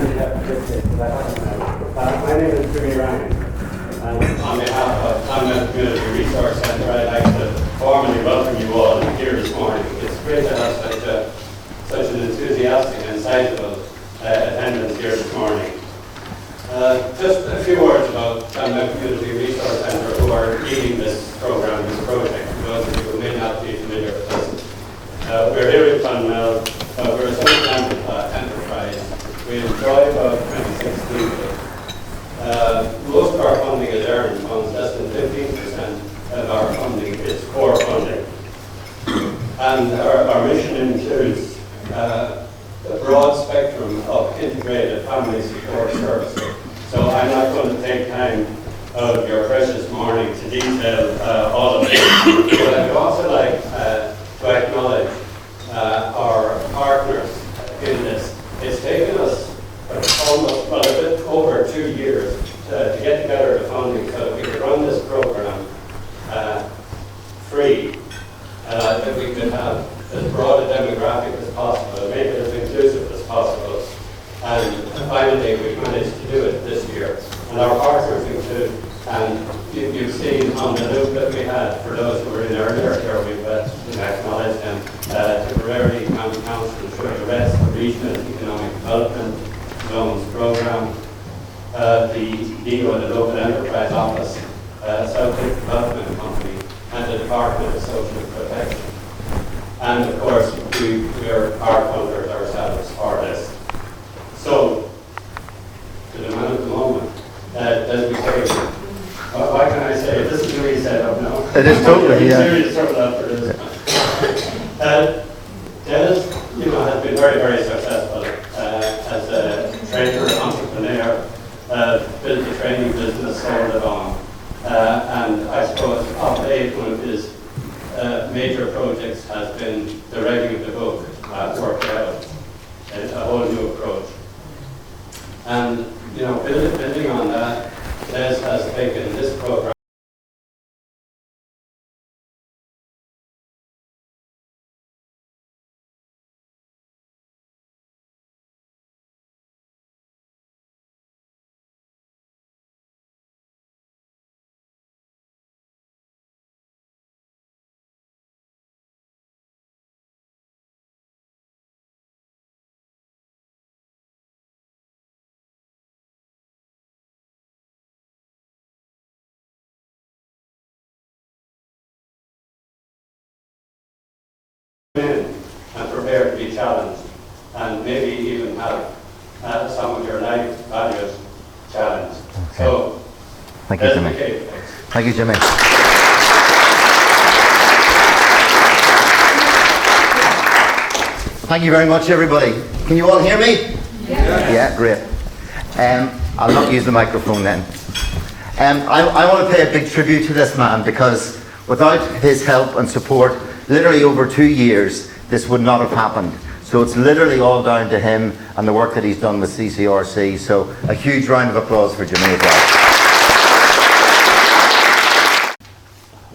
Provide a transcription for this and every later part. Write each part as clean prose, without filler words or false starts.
handy up to this because I haven't now. My name is Jimmy Ryan. And on behalf of Clonmel Community Resource Centre, I'd like to formally welcome you all here this morning. It's great to have such an enthusiastic and insightful attendance here this morning. Just a few words about Clonmel Community Resource Centre, who are leading this programme, this project, for those of you who may not be familiar with us. We're here in Clonmel. We're a social enterprise. We employ about 26 people. Most of our funding is earned funds. Less than 15% of our funding is core funding. And our mission includes a broad spectrum of integrated family support services. So I'm not going to take time out of your precious morning to detail all of it. But I'd also like to acknowledge our partners in this. It's taken us almost, well, a bit over 2 years to get together the funding so that we could run this program free, that we could have as broad a demographic as possible, make it as inclusive as possible. And finally, we've managed to do it this year. And our partners include, and you've seen on the loop that we had, for those who were in earlier here, we've acknowledged them, Tipperary County Council, the rest, the Regional Economic Development Zones Programme, the DEO, the Local Enterprise Office, Southwick Development Company, and the Department of Social Protection. And of course, we are our funders ourselves for this. So, to the man of the moment, as we say, what can I say? This is really set up now. It is totally, yeah. Serious trouble after this. Dennis, has been very, very successful as a trainer, entrepreneur, built a training business, sold it on. And I suppose of late, one of his major projects has been the writing of the book, Work It Out, a whole new approach. And, building on that, Les has taken this program in and prepare to be challenged, and maybe even have some of your life values challenged. Okay. So, thank you, Jimmy. Thank you, Jimmy. Thank you very much, everybody. Can you all hear me? Yeah, great. I'll not use the microphone then. I want to pay a big tribute to this man, because without his help and support, literally over 2 years, this would not have happened. So it's literally all down to him and the work that he's done with CCRC. So a huge round of applause for Jimmy as well.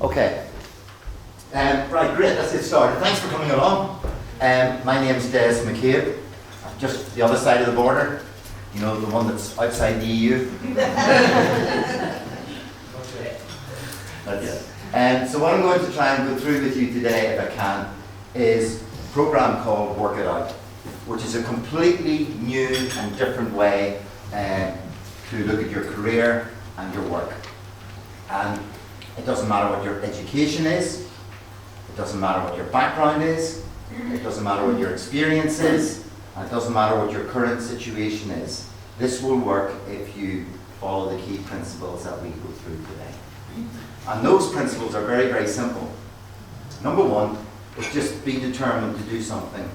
Okay. Right, great, let's get started. Thanks for coming along. My name's Des McCabe. Just the other side of the border. The one that's outside the EU. That's it. So what I'm going to try and go through with you today, if I can, is a program called Work It Out, which is a completely new and different way to look at your career and your work. And it doesn't matter what your education is, it doesn't matter what your background is, it doesn't matter what your experience is, and it doesn't matter what your current situation is. This will work if you follow the key principles that we go through today. And those principles are very, very simple. Number one is just be determined to do something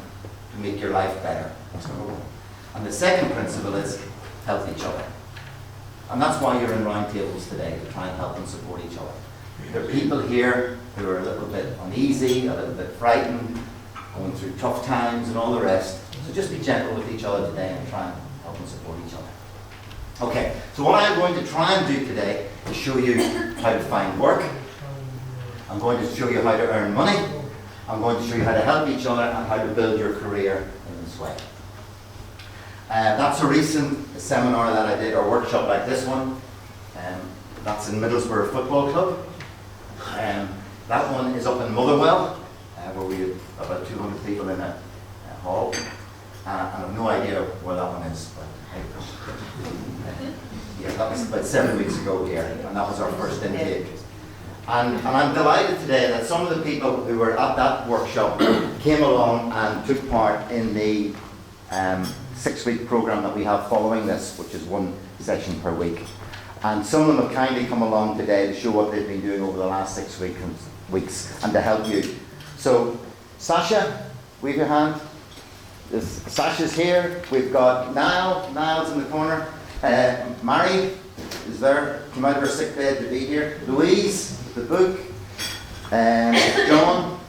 to make your life better. That's number one. And the second principle is help each other. And that's why you're in round tables today, to try and help and support each other. There are people here who are a little bit uneasy, a little bit frightened, going through tough times and all the rest. So just be gentle with each other today and try and help and support each other. Okay, so what I'm going to try and do today is show you how to find work. I'm going to show you how to earn money. I'm going to show you how to help each other and how to build your career in this way. That's a recent seminar that I did, or workshop like this one. That's in Middlesbrough Football Club. That one is up in Motherwell, where we have about 200 people in a hall. And I have no idea where that one is. But yeah, that was about 7 weeks ago here, and that was our first intake. And I'm delighted today that some of the people who were at that workshop came along and took part in the 6-week program that we have following this, which is one session per week. And some of them have kindly come along today to show what they've been doing over the last 6 weeks and to help you. So, Sasha, wave your hand. Sasha's here. We've got Niall. Niall's in the corner. Mary is there. Came out of her sick bed to be here. Louise, the book. John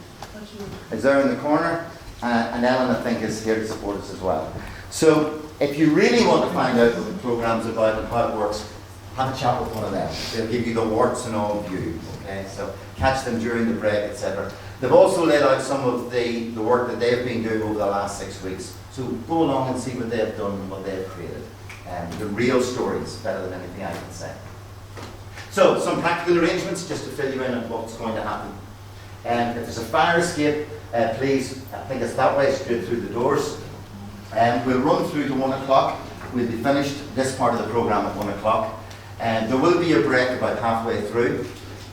is there in the corner. And Ellen, I think, is here to support us as well. So, if you really want to find out what the program's about and how it works, have a chat with one of them. They'll give you the warts and all view. Okay, so catch them during the break, etc. They've also laid out some of the work that they've been doing over the last 6 weeks. So go along and see what they've done and what they've created. The real stories, better than anything I can say. So, some practical arrangements just to fill you in on what's going to happen. If there's a fire escape, please, I think it's that way, straight through the doors. We'll run through to 1 o'clock. We'll be finished this part of the programme at 1 o'clock. There will be a break about halfway through.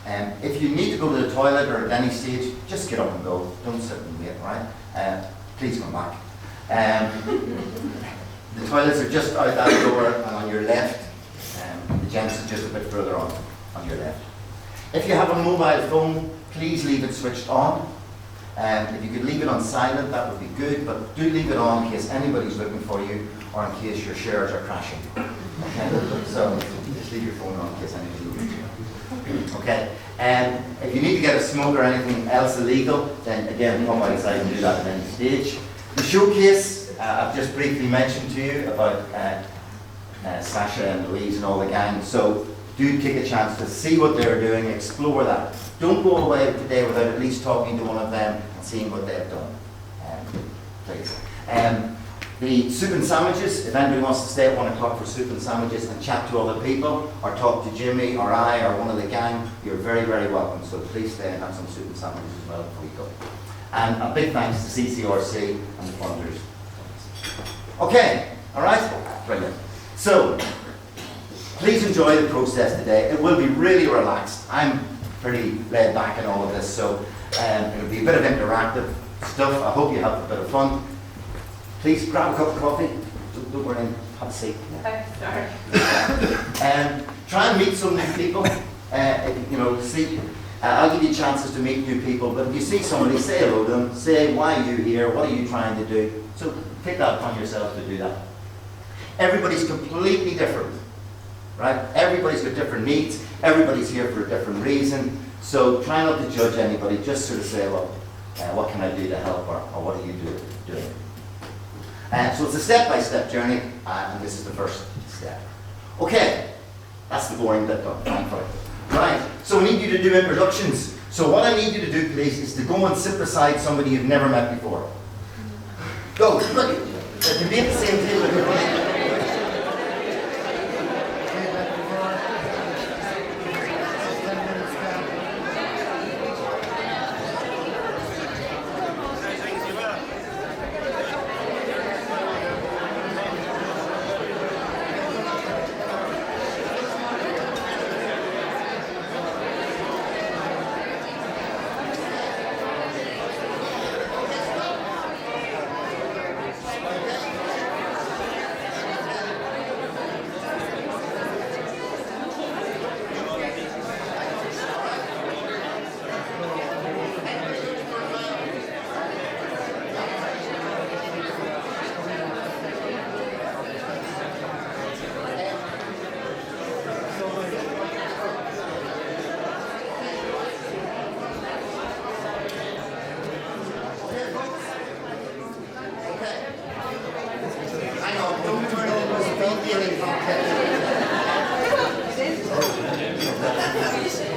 If you need to go to the toilet or at any stage, just get up and go. Don't sit and wait, right? Please come back. The toilets are just out that door and on your left. The gents are just a bit further on your left. If you have a mobile phone, please leave it switched on. If you could leave it on silent, that would be good, but do leave it on in case anybody's looking for you or in case your shares are crashing. Okay? So just leave your phone on in case anybody's looking for you. Okay? If you need to get a smoke or anything else illegal, then again, come outside and do that at any stage. The showcase, I've just briefly mentioned to you about Sasha and Louise and all the gang, so do take a chance to see what they're doing, explore that. Don't go away today without at least talking to one of them and seeing what they've done. Please. The soup and sandwiches, if anybody wants to stay at 1 o'clock for soup and sandwiches and chat to other people, or talk to Jimmy or I or one of the gang, you're very, very welcome. So please stay and have some soup and sandwiches as well before you go. And a big thanks to CCRC and the funders. Okay, alright? Brilliant. So, please enjoy the process today. It will be really relaxed. I'm pretty laid back in all of this, so it'll be a bit of interactive stuff. I hope you have a bit of fun. Please grab a cup of coffee. Don't worry, have a seat. Sorry. Try and meet some new people. See, I'll give you chances to meet new people, but if you see somebody, say hello to them, say why are you here, what are you trying to do. So take that upon yourself to do that. Everybody's completely different, right? Everybody's got different needs, everybody's here for a different reason, so try not to judge anybody, just sort of say, well, what can I do to help, or what are you doing? So it's a step-by-step journey, and this is the first step. Okay, that's the boring bit done. Time for it. Right, so we need you to do introductions. So what I need you to do, please, is to go and sit beside somebody you've never met before. Go, look. They can be at the same table if you're running.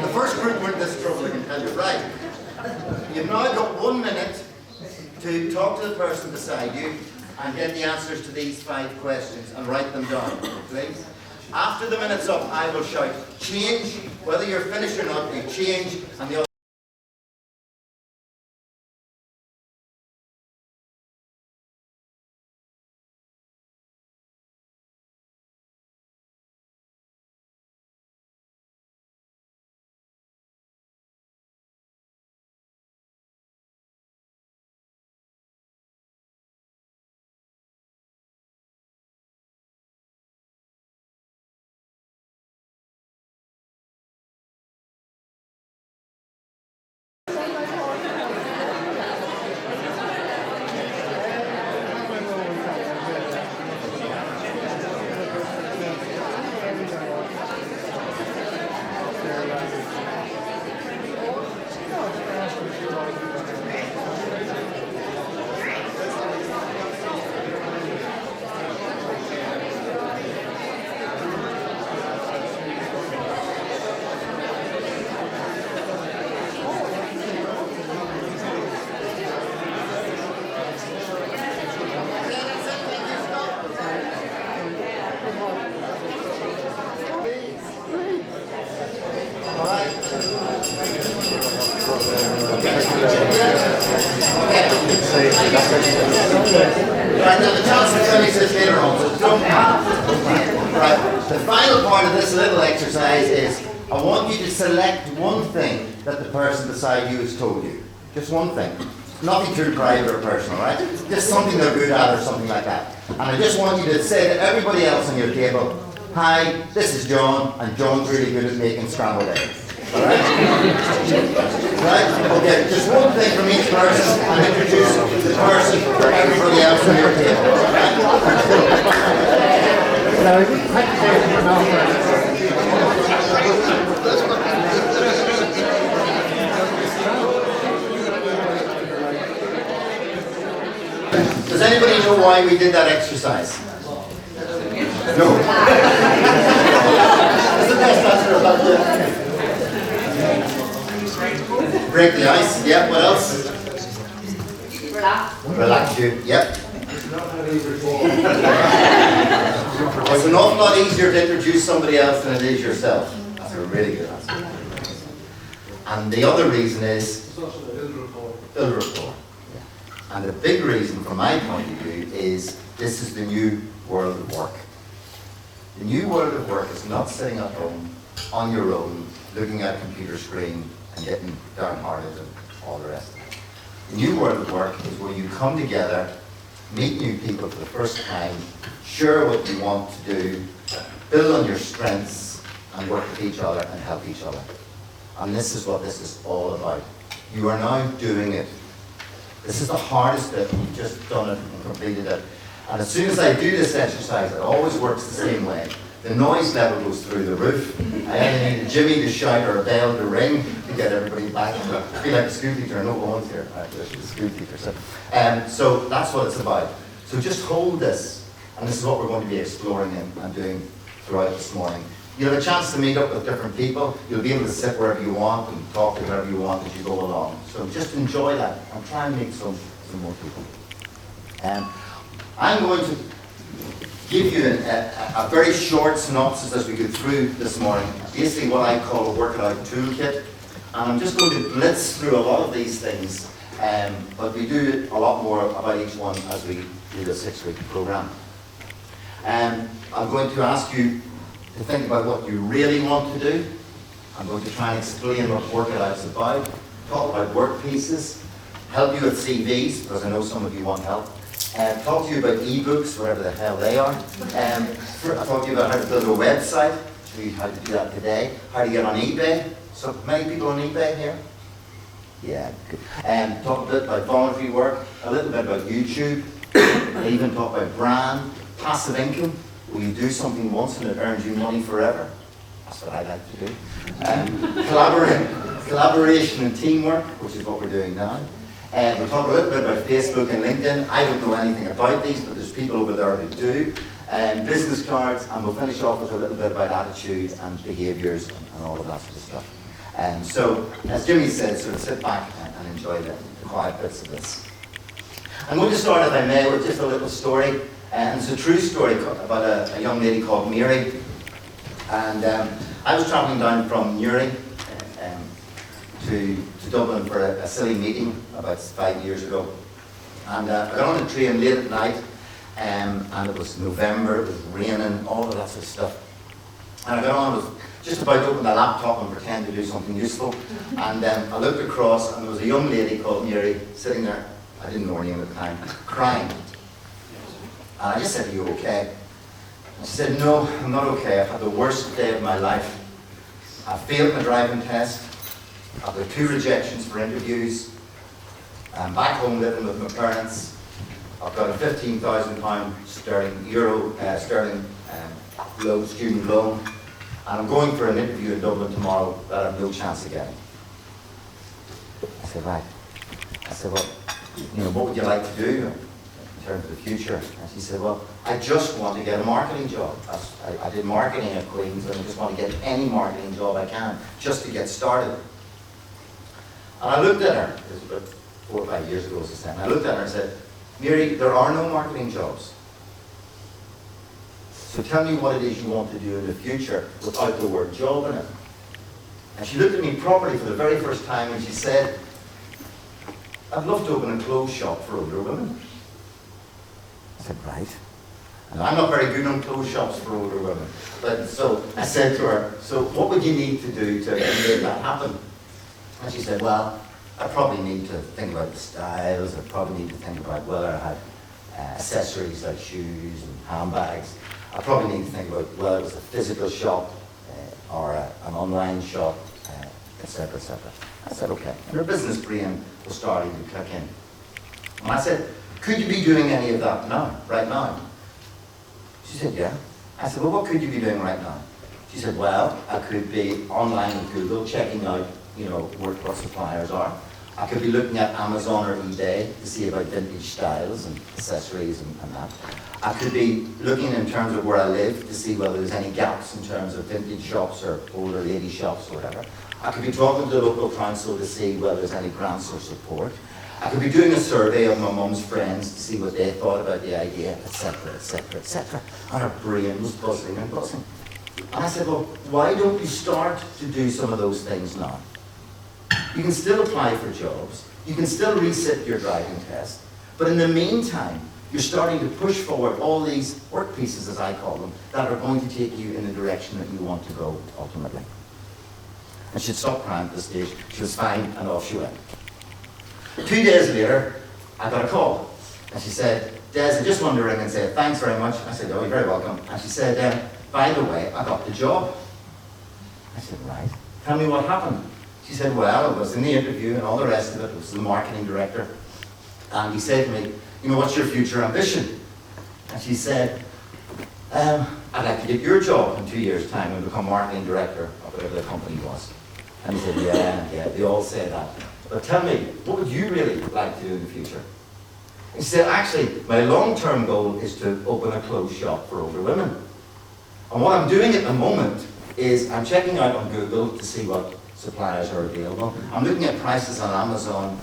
The first group weren't this trouble, I can tell you. Right. You've now got 1 minute to talk to the person beside you and get the answers to these 5 questions and write them down, please. After the minute's up, I will shout, change. Whether you're finished or not, you change, and the Right, now the chance to finish this later on, so don't Right, the final part of this little exercise is, I want you to select one thing that the person beside you has told you. Just one thing. Nothing too private or personal, right? Just something they're good at or something like that. And I just want you to say to everybody else on your table, hi, this is John, and John's really good at making scrambled eggs. Alright? Right? Okay, just one thing from each person and introduce the person for everybody else on your table. Does anybody know why we did that exercise? No. That's the best answer about it. Break the ice, yep, what else? Relax. Relax you, yep. It's an awful lot easier to introduce somebody else than it is yourself. That's a really good answer. And the other reason is build rapport. And the big reason from my point of view is this is the new world of work. The new world of work is not sitting at home on your own, looking at a computer screen and getting downhearted and all the rest of it. The new world of work is where you come together, meet new people for the first time, share what you want to do, build on your strengths, and work with each other and help each other. And this is what this is all about. You are now doing it. This is the hardest bit, and you've just done it and completed it. And as soon as I do this exercise, it always works the same way. The noise level goes through the roof. I either need a Jimmy to shout or a bell to ring to get everybody back. I feel like a school teacher, no one's here. There's a school teacher. So that's what it's about. So just hold this, and this is what we're going to be exploring and doing throughout this morning. You'll have a chance to meet up with different people. You'll be able to sit wherever you want and talk to whoever you want as you go along. So just enjoy that and try and meet some more people. I'm going to give you a very short synopsis as we go through this morning. Basically what I call a work it out toolkit. And I'm just going to blitz through a lot of these things, but we do a lot more about each one as we do the 6-week program. I'm going to ask you to think about what you really want to do. I'm going to try and explain what work it out is about, talk about work pieces, help you with CVs, because I know some of you want help. Talk to you about ebooks, whatever the hell they are. I'll talk to you about how to build a website, show you how to do that today, how to get on eBay. So many people on eBay here? Yeah, good. Talk a bit about voluntary work, a little bit about YouTube, and even talk about brand, passive income, where you do something once and it earns you money forever. That's what I like to do. Collaboration and teamwork, which is what we're doing now. We'll talk a little bit about Facebook and LinkedIn. I don't know anything about these, but there's people over there who do. Business cards, and we'll finish off with a little bit about attitudes and behaviours and all of that sort of stuff. So, as Jimmy said, sort of sit back and enjoy the quiet bits of this. I'm going to start, if I may, with just a little story. And it's a true story about a young lady called Mary. And I was travelling down from Newry to Dublin for a silly meeting about 5 years ago. And I got on a train late at night, and it was November, it was raining, all of that sort of stuff. And I got on, I was just about to open my laptop and pretend to do something useful. And I looked across, and there was a young lady called Mary sitting there, I didn't know her name at the time, crying. And I just said, "Are you okay?" And she said, "No, I'm not okay. I've had the worst day of my life. I failed my driving test. I've got 2 rejections for interviews. I'm back home living with my parents. I've got a £15,000 sterling student loan. And I'm going for an interview in Dublin tomorrow that I have no chance of getting." I said, "Right." I said, "Well, what would you like to do in terms of the future?" And she said, "Well, I just want to get a marketing job. I did marketing at Queen's, and I just want to get any marketing job I can, just to get started." And I looked at her, it was about 4 or 5 years ago, as I said, and I looked at her and said, "Mary, there are no marketing jobs. So tell me what it is you want to do in the future without the word job in it." And she looked at me properly for the very first time, and she said, "I'd love to open a clothes shop for older women." I said, "Right." And I'm not very good on clothes shops for older women. But so I said to her, "So what would you need to do to make that happen?" And she said, "Well, I probably need to think about the styles. I probably need to think about whether I had accessories like shoes and handbags. I probably need to think about whether it was a physical shop or an online shop, etc., etc." I said, "Okay." And her business brain was starting to click in. And I said, "Could you be doing any of that now, right now?" She said, "Yeah." I said, "Well, what could you be doing right now?" She said, "Well, I could be online with Google, checking out, what suppliers are. I could be looking at Amazon or eBay to see about vintage styles and accessories and that. I could be looking in terms of where I live to see whether there's any gaps in terms of vintage shops or older lady shops or whatever. I could be talking to the local council to see whether there's any grants or support. I could be doing a survey of my mum's friends to see what they thought about the idea, etc., etc., etc." And her brain was buzzing and buzzing. And I said, "Well, why don't you start to do some of those things now? You can still apply for jobs, you can still resit your driving test, but in the meantime, you're starting to push forward all these work pieces, as I call them, that are going to take you in the direction that you want to go ultimately." And she'd stopped crying at this stage. She was fine, and off she went. 2 days later, I got a call, and she said, "Des, I just wanted to ring and say thanks very much." I said, "Oh, you're very welcome." And she said, "By the way, I got the job." I said, "Right. Tell me what happened." She said, "Well, it was in the interview and all the rest of it. It was the marketing director. And he said to me, 'What's your future ambition?' And she said, 'I'd like to get your job in 2 years' time and become marketing director of whatever the company was.' And he said, yeah, they all say that. But tell me, what would you really like to do in the future?" And she said, "Actually, my long-term goal is to open a clothes shop for older women. And what I'm doing at the moment is I'm checking out on Google to see what suppliers are available. I'm looking at prices on Amazon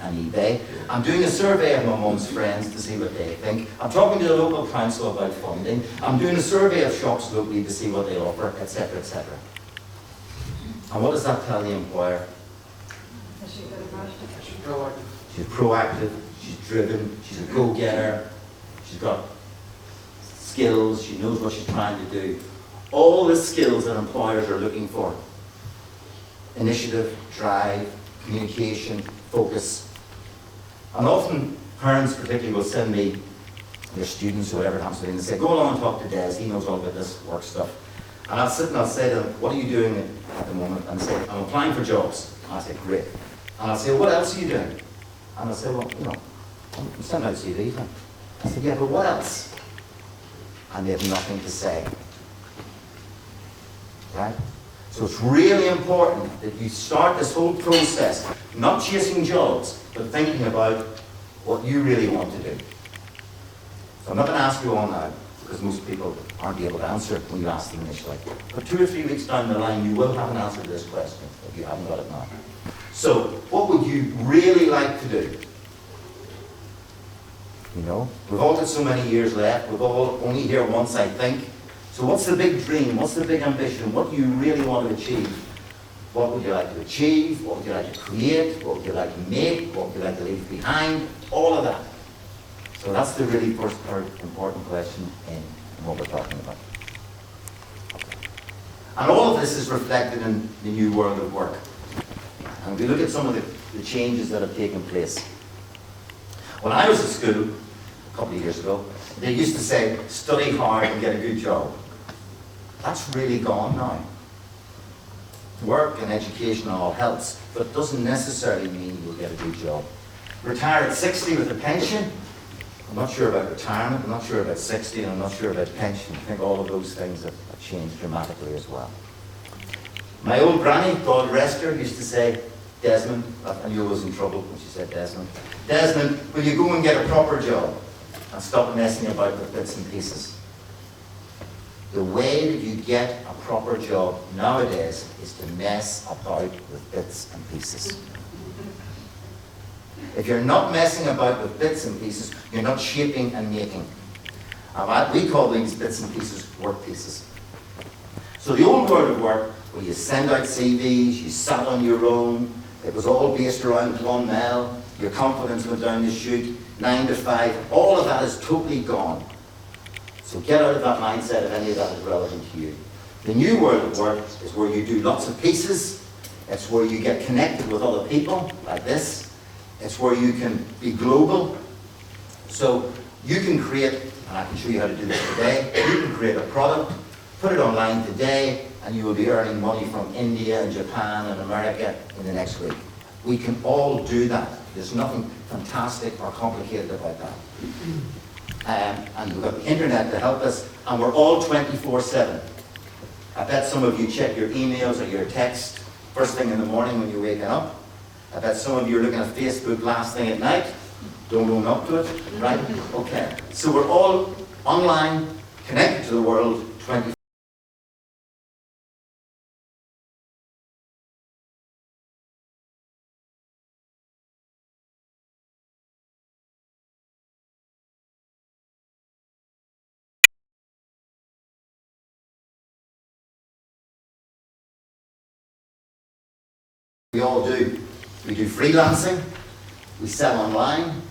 and eBay. I'm doing a survey of my mum's friends to see what they think. I'm talking to the local council about funding. I'm doing a survey of shops locally to see what they offer, etc., etc." And what does that tell the employer? She's proactive, she's driven, she's a go-getter, she's got skills, she knows what she's trying to do. All the skills that employers are looking for. Initiative, drive, communication, focus. And often parents particularly will send me their students or whatever it happens to be and they say, "Go along and talk to Des, he knows all about this work stuff." And I'll sit and I'll say to them, "What are you doing at the moment?" And they say, "I'm applying for jobs." And I say, "Great." And I'll say, "What else are you doing?" And I'll say, "Well, I'm sending out CVs." I said, "Yeah, but what else?" And they have nothing to say. Right? So it's really important that you start this whole process, not chasing jobs, but thinking about what you really want to do. So I'm not going to ask you all now, because most people aren't able to answer when you ask them initially. But 2 or 3 weeks down the line, you will have an answer to this question, if you haven't got it now. So, what would you really like to do? You know, we've all got so many years left. We've all only here once, I think. So what's the big dream? What's the big ambition? What do you really want to achieve? What would you like to achieve? What would you like to create? What would you like to make? What would you like to leave behind? All of that. So that's the really first important question in what we're talking about. And all of this is reflected in the new world of work. And we look at some of the changes that have taken place. When I was at school, a couple of years ago, they used to say, study hard and get a good job. That's really gone now. Work and education all helps, but it doesn't necessarily mean you'll get a good job. Retire at 60 with a pension. I'm not sure about retirement, I'm not sure about 60, and I'm not sure about pension. I think all of those things have changed dramatically as well. My old granny, God rest her, used to say, Desmond, I knew I was in trouble when she said Desmond. Desmond, will you go and get a proper job and stop messing about with bits and pieces? The way that you get a proper job nowadays is to mess about with bits and pieces. If you're not messing about with bits and pieces, you're not shaping and making. And we call these bits and pieces work pieces. So the old world of work, where you send out CVs, you sat on your own, it was all based around Clonmel, your confidence went down the chute, 9 to 5, all of that is totally gone. So get out of that mindset if any of that is relevant to you. The new world of work is where you do lots of pieces, it's where you get connected with other people, like this, it's where you can be global. So you can create, and I can show you how to do this today, you can create a product, put it online today, and you will be earning money from India and Japan and America in the next week. We can all do that. There's nothing fantastic or complicated about that. And we've got the internet to help us, and we're all 24/7. I bet some of you check your emails or your text first thing in the morning when you're waking up. I bet some of you are looking at Facebook last thing at night. Don't own up to it, right? Okay. So we're all online, connected to the world, 24/7. We all do. We do freelancing, we sell online,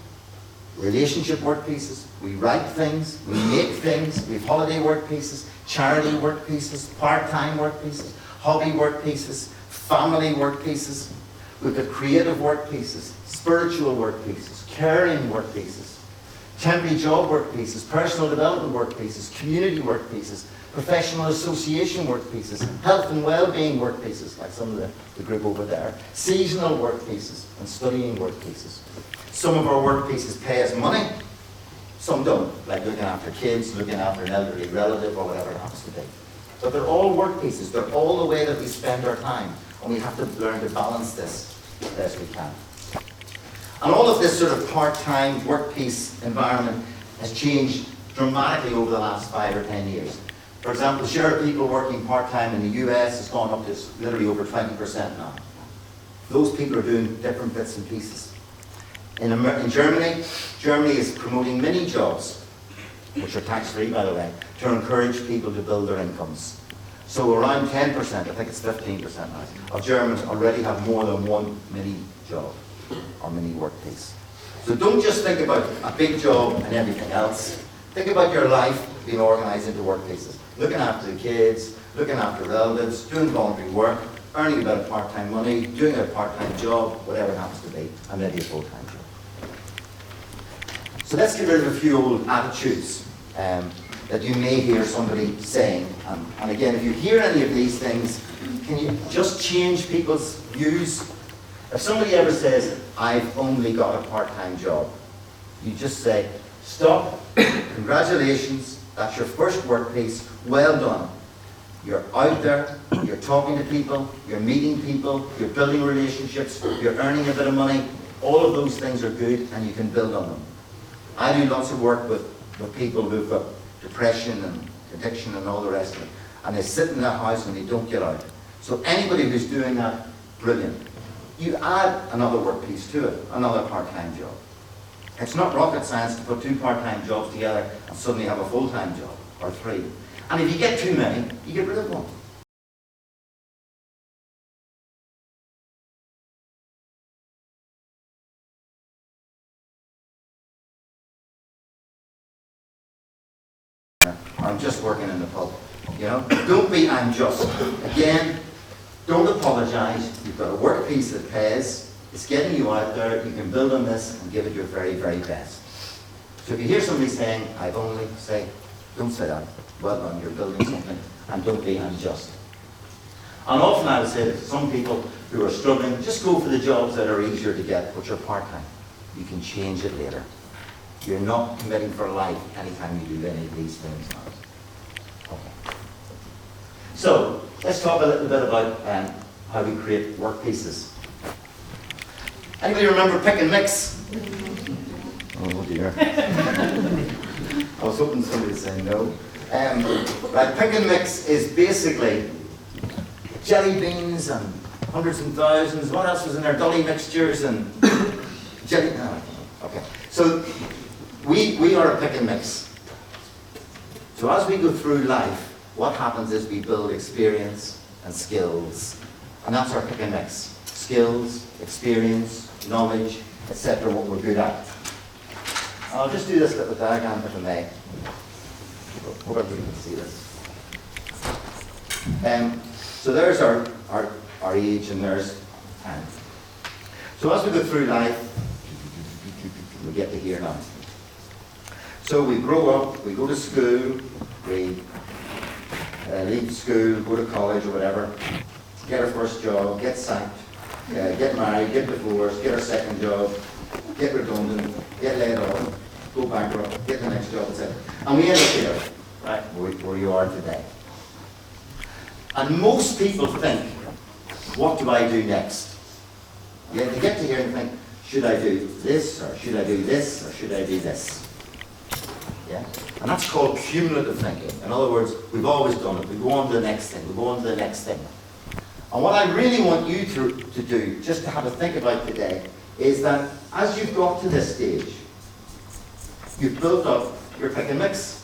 relationship work pieces, we write things, we make things, we have holiday work pieces, charity work pieces, part-time work pieces, hobby work pieces, family work pieces. We've got creative work pieces, spiritual work pieces, caring work pieces, temporary job work pieces, personal development work pieces, community work pieces, professional association work pieces, health and well-being work pieces, like some of the group over there, seasonal work pieces, and studying work pieces. Some of our work pieces pay us money, some don't, like looking after kids, looking after an elderly relative, or whatever it happens to be. But they're all work pieces, they're all the way that we spend our time, and we have to learn to balance this as best we can. And all of this sort of part-time work piece environment has changed dramatically over the last 5 or 10 years. For example, the share of people working part-time in the US has gone up to literally over 20% now. Those people are doing different bits and pieces. In Germany, Germany is promoting mini jobs, which are tax-free by the way, to encourage people to build their incomes. So around 10%, I think it's 15% now, of Germans already have more than one mini job or mini work piece. So don't just think about a big job and everything else. Think about your life being organised into work pieces. Looking after the kids, looking after relatives, doing voluntary work, earning a bit of part-time money, doing a part-time job, whatever it happens to be, and maybe a full-time job. So let's get rid of a few old attitudes that you may hear somebody saying. And again, if you hear any of these things, can you just change people's views? If somebody ever says, I've only got a part-time job, you just say, stop, congratulations, that's your first work piece, well done. You're out there, you're talking to people, you're meeting people, you're building relationships, you're earning a bit of money. All of those things are good and you can build on them. I do lots of work with people who've got depression and addiction and all the rest of it. And they sit in their house and they don't get out. So anybody who's doing that, brilliant. You add another work piece to it, another part-time job. It's not rocket science to put two part-time jobs together and suddenly have a full-time job, or three. And if you get too many, you get rid of one. I'm just working in the pub. You know, don't be I'm just. Again, don't apologise. You've got a work piece that pays. It's getting you out there. You can build on this and give it your very, very best. So if you hear somebody saying, I've only, say, don't say that. Well done, you're building something. And don't be unjust. And often I would say to some people who are struggling, just go for the jobs that are easier to get, which are part-time. You can change it later. You're not committing for life anytime you do any of these things now. Okay. So, let's talk a little bit about how we create work pieces. Anybody remember pick and mix? Oh dear. I was hoping somebody would say no. Right, pick and mix is basically jelly beans and hundreds and thousands. What else was in there? Dolly mixtures and jelly. No, okay. So we are a pick and mix. So as we go through life, what happens is we build experience and skills, and that's our pick and mix. Skills, experience, knowledge, etc. What we're good at. I'll just do this little diagram if I may. Hope everybody can see this. So there's our age and there's time. So as we go through life, we get to here now. So we grow up, we go to school, we leave school, go to college or whatever, get our first job, get sacked, get married, get divorced, get our second job, get redundant, get laid off, go bankrupt, get the next job, etc. And we end up here, right, where you are today. And most people think, what do I do next? Yeah, they get to here and think, should I do this, or should I do this, or should I do this? Yeah? And that's called cumulative thinking. In other words, we've always done it. We go on to the next thing, we go on to the next thing. And what I really want you to do, just to have a think about today, is that as you've got to this stage, you've built up your pick and mix.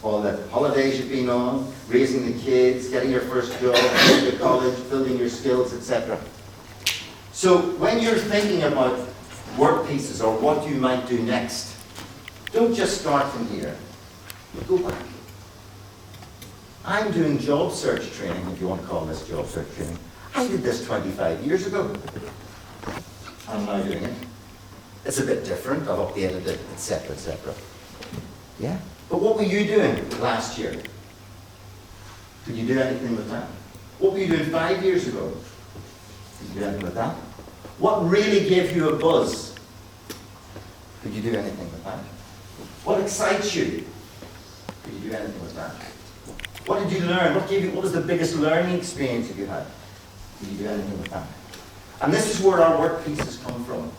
All the holidays you've been on, raising the kids, getting your first job, going to college, building your skills, etc. So when you're thinking about work pieces or what you might do next, don't just start from here. Go back. I'm doing job search training, if you want to call this job search training. I did this 25 years ago. I'm now doing it. It's a bit different, I've updated it, etc., etc. Yeah? But what were you doing last year? Did you do anything with that? What were you doing 5 years ago? Did you do anything with that? What really gave you a buzz? Did you do anything with that? What excites you? Did you do anything with that? What did you learn? What was the biggest learning experience that you had? Did you do anything with that? And this is where our work pieces come from.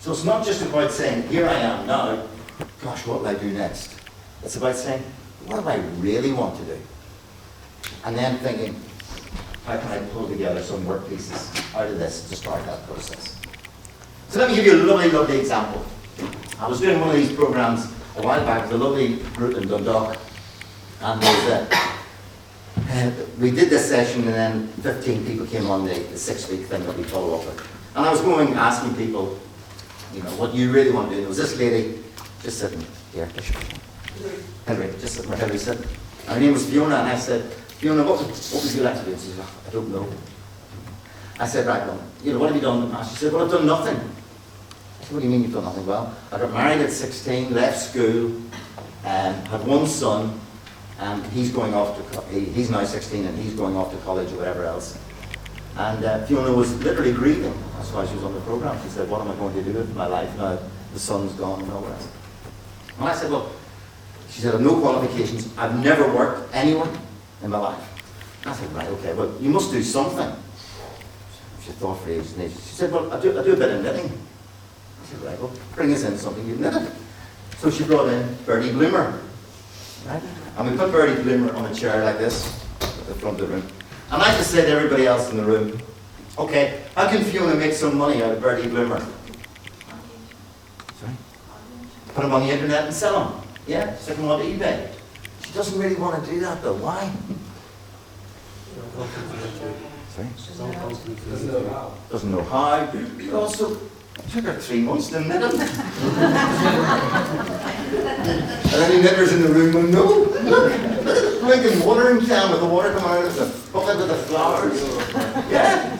So it's not just about saying, here I am now, gosh, what will I do next? It's about saying, what do I really want to do? And then thinking, how can I pull together some work pieces out of this to start that process? So let me give you a lovely, lovely example. I was doing one of these programs a while back with a lovely group in Dundalk, and we did this session, and then 15 people came on the 6-week thing that we follow up with. And I was going asking people, you know, what you really want to do. And there was this lady just sitting here, Henry, just sitting where Henry's sitting. And her name was Fiona, and I said, Fiona, what would you like to do? And she said, I don't know. I said, right, well, you know, what have you done in the past? She said, well, I've done nothing. I said, what do you mean you've done nothing? Well, I got married at 16, left school, had one son, and he's going off to, he's now 16 and he's going off to college or whatever else. And Fiona was literally grieving. That's why she was on the program. She said, what am I going to do with my life now? The son's gone and all that. And I said, well, she said, I have no qualifications. I've never worked anywhere in my life. I said, right, okay, well, you must do something. She thought for ages and ages. She said, well, I do a bit of knitting. I said, right, well, bring us in something you've knitted. So she brought in Birdie Bloomer. Right? And we put Birdie Bloomer on a chair like this at the front of the room. And I just said to everybody else in the room, okay, how can Fiona make some money out of Birdie Bloomer? Sorry? put them on the internet and sell them. Yeah, stick them on eBay. She doesn't really want to do that though. Why? Sorry? Doesn't know how. But also, it took her 3 months to knit them. And any knitters in the room will know. Look, drinking watering can with the water coming out of the bucket with the flowers. Yeah.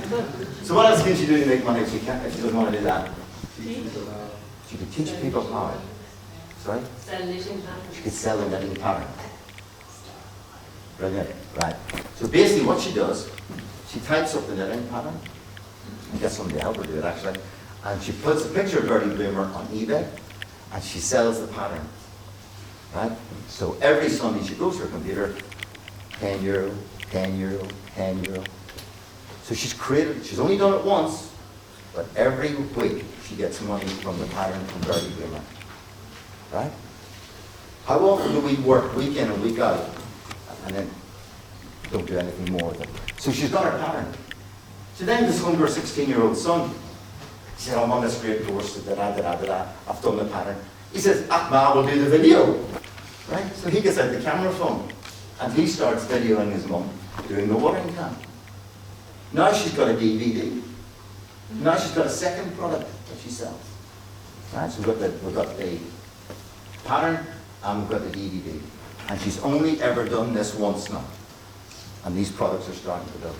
So what else can she do to make money if she doesn't want to do that? She could teach people how. Sorry? She could sell the knitting pattern. Brilliant. Right. So basically what she does, she types up the knitting pattern, and gets somebody to help her do it actually, and she puts a picture of Bertie Bloomer on eBay, and she sells the pattern. Right? So every Sunday she goes to her computer, €10, €10, €10. So she's only done it once, but every week she gets money from the pattern from Bertie Bloomer. Right? How often do we work week in and week out and then don't do anything more with it? So she's got her pattern. She then goes home to her 16-year-old son. She said, I'm on this great course, I've done the pattern. He says, Ma will do the video. Right? So he gets out the camera phone and he starts videoing his mum doing the watering can. Now she's got a DVD. Now she's got a second product that she sells. Right? So we've got the pattern and we've got the DVD. And she's only ever done this once now. And these products are starting to build.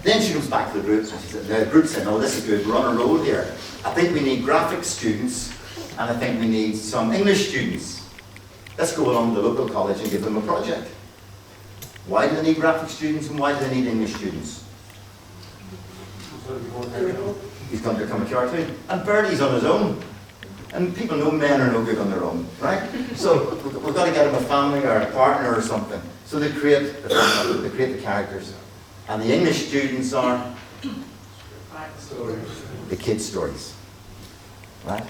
Then she comes back to the group and she said, the group said, no, this is good, we're on a roll here. I think we need graphics students and I think we need some English students. Let's go along to the local college and give them a project. Why do they need graphics students and why do they need English students? He's going to become a cartoon. And Bertie's on his own. And people know men are no good on their own, right? So we've got to get him a family or a partner or something. So they create the characters. And the English students are the kids' stories. Right?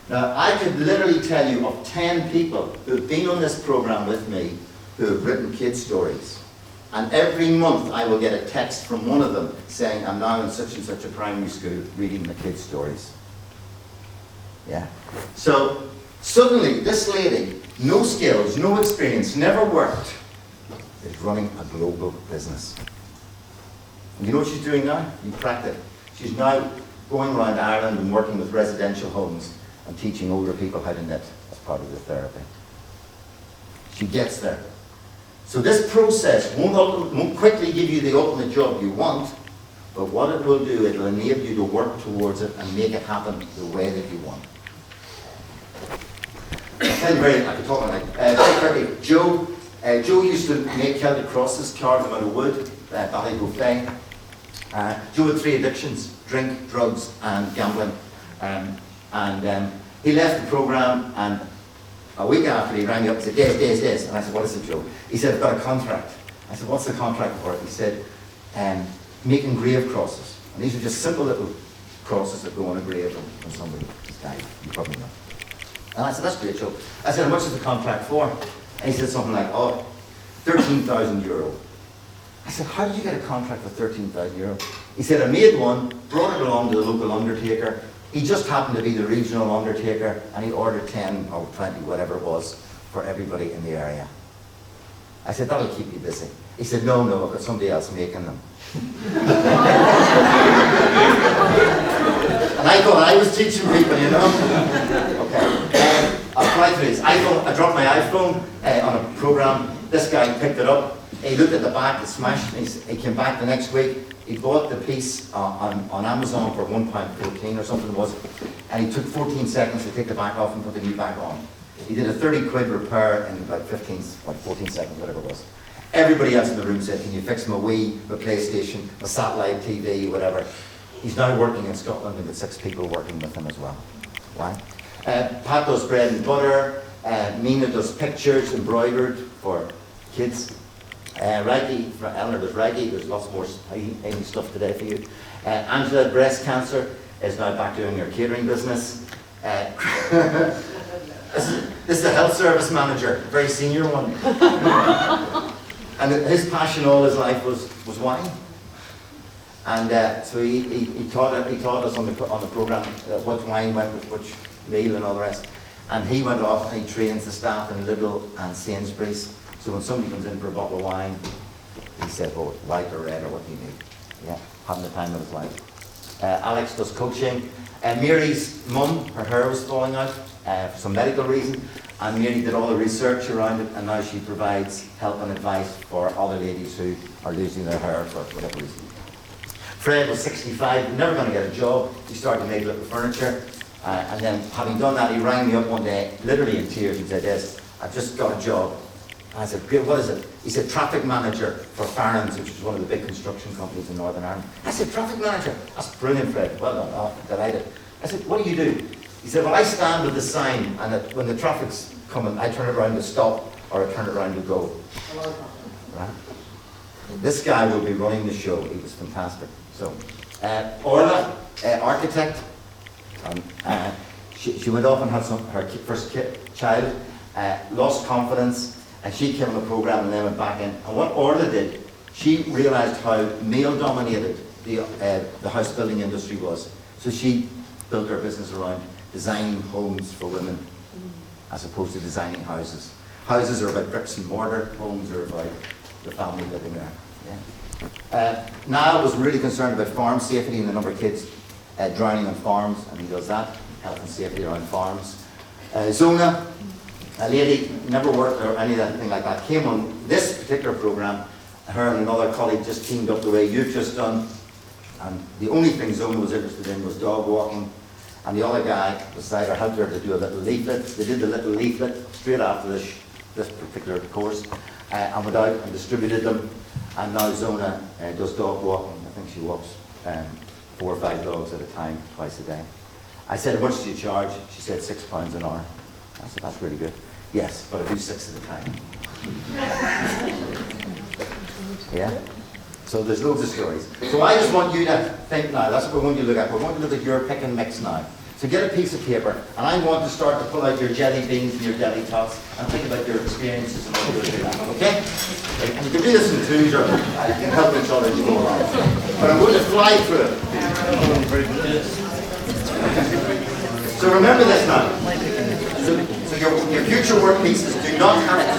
Now, I could literally tell you of 10 people who have been on this program with me who have written kids' stories. And every month I will get a text from one of them saying, I'm now in such and such a primary school reading the kids' stories. Yeah? So, suddenly, this lady, no skills, no experience, never worked, is running a global business. And you know what she's doing now? You cracked it. She's now going around Ireland and working with residential homes and teaching older people how to knit as part of the therapy. She gets there. So this process won't quickly give you the ultimate job you want, but what it will do, it will enable you to work towards it and make it happen the way that you want. I could talk about it. Joe used to make Celtic crosses, carve them out of wood, Ballygoffey. Joe had 3 addictions: drink, drugs, and gambling. He left the program, and a week after he rang me up and said, Des. And I said, what is it, Joe? He said, I've got a contract. I said, what's the contract for? He said, making grave crosses. And these are just simple little crosses that go on a grave when somebody died. You probably know. And I said, that's great, Joe. I said, how much is the contract for? And he said something like, €13,000. I said, how did you get a contract for €13,000? He said, I made one, brought it along to the local undertaker. He just happened to be the regional undertaker, and he ordered 10 or 20, whatever it was, for everybody in the area. I said, that'll keep you busy. He said, no, I've got somebody else making them. And I thought I was teaching people, you know. Okay. I'll try through this. I dropped my iPhone on a program. This guy picked it up. He looked at the back, it smashed. He came back the next week. He bought the piece on Amazon for £1.14 or something it was, and he took 14 seconds to take the back off and put the new back on. He did a 30 quid repair in about 14 seconds, whatever it was. Everybody else in the room said, can you fix my Wii, my PlayStation, my satellite TV, whatever. He's now working in Scotland and got 6 people working with him as well. Why? Pat does bread and butter. Mina does pictures embroidered for kids. Eleanor does Reggie. There's lots more exciting stuff today for you. Angela, breast cancer, is now back doing her catering business. This is a health service manager, a very senior one. And his passion all his life was wine. And so he taught us on the program what wine went with which meal and all the rest. And he went off and he trains the staff in Lidl and Sainsbury's. So when somebody comes in for a bottle of wine, he said, oh, white or red or what do you need? Yeah, having the time of his life. Alex does coaching. Mary's mum, her hair was falling out for some medical reason, and Mary did all the research around it, and now she provides help and advice for other ladies who are losing their hair for whatever reason. Fred was 65, never going to get a job. He started to make little furniture, and then having done that, he rang me up one day, literally in tears, and said, yes, I've just got a job. And I said, great, what is it? He said, traffic manager for Farron's, which is one of the big construction companies in Northern Ireland. I said, traffic manager? That's brilliant, Fred. Well done, oh, delighted. I said, what do you do? He said, well, I stand with the sign, and when the traffic's coming, I turn it around to stop, or I turn it around to go. Right? This guy will be running the show. He was fantastic. So, Orla, architect, she went off and had her first child, lost confidence, and she came on the program and then went back in. And what Orla did, she realised how male-dominated the house building industry was. So she built her business around designing homes for women, as opposed to designing houses. Houses are about bricks and mortar, homes are about the family living there. Yeah. Niall was really concerned about farm safety and the number of kids drowning on farms, and he does that, health and safety around farms. Zona, a lady, never worked or anything like that, came on this particular program. Her and another colleague just teamed up the way you've just done, and the only thing Zona was interested in was dog walking, and the other guy decided to help her to do a little leaflet. They did the little leaflet straight after this particular course, and went out and distributed them, and now Zona does dog walking. I think she walks 4 or 5 dogs at a time, twice a day. I said, how much do you charge? She said, £6 an hour. I said, that's really good. Yes, but I do 6 at a time. Yeah? So there's loads of stories. So I just want you to think now, that's what we're going to look at. We're going to look at your pick and mix now. So get a piece of paper, and I want to start to pull out your jelly beans and your deli tots and think about your experiences and what you're doing, okay? And you can do this in twos, or you can help each other as you go along. But I'm going to fly through it. So remember this now. So your future work pieces do not have to,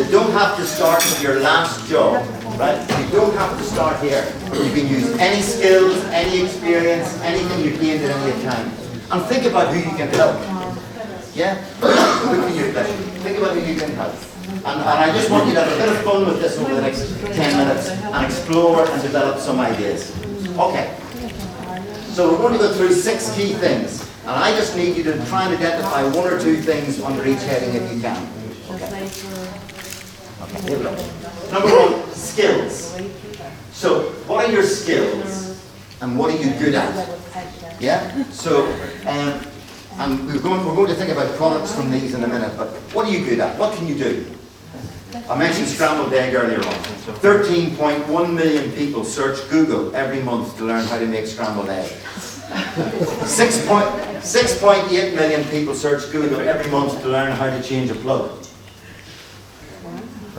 they don't have to start with your last job, right? You don't have to start here. You can use any skills, any experience, anything you've gained at any time. And think about who you can help. Yeah? Think about who you can help. And I just want you to have a bit of fun with this over the next 10 minutes and explore and develop some ideas. Okay. So we're going to go through 6 key things. And I just need you to try and identify 1 or 2 things under each heading if you can. Okay. Okay, here we go. Number 1, skills. So, what are your skills? And what are you good at? Yeah? So, and we're going to think about products from these in a minute, but what are you good at? What can you do? I mentioned scrambled egg earlier on. 13.1 million people search Google every month to learn how to make scrambled egg. 6.8 million people search Google every month to learn how to change a plug.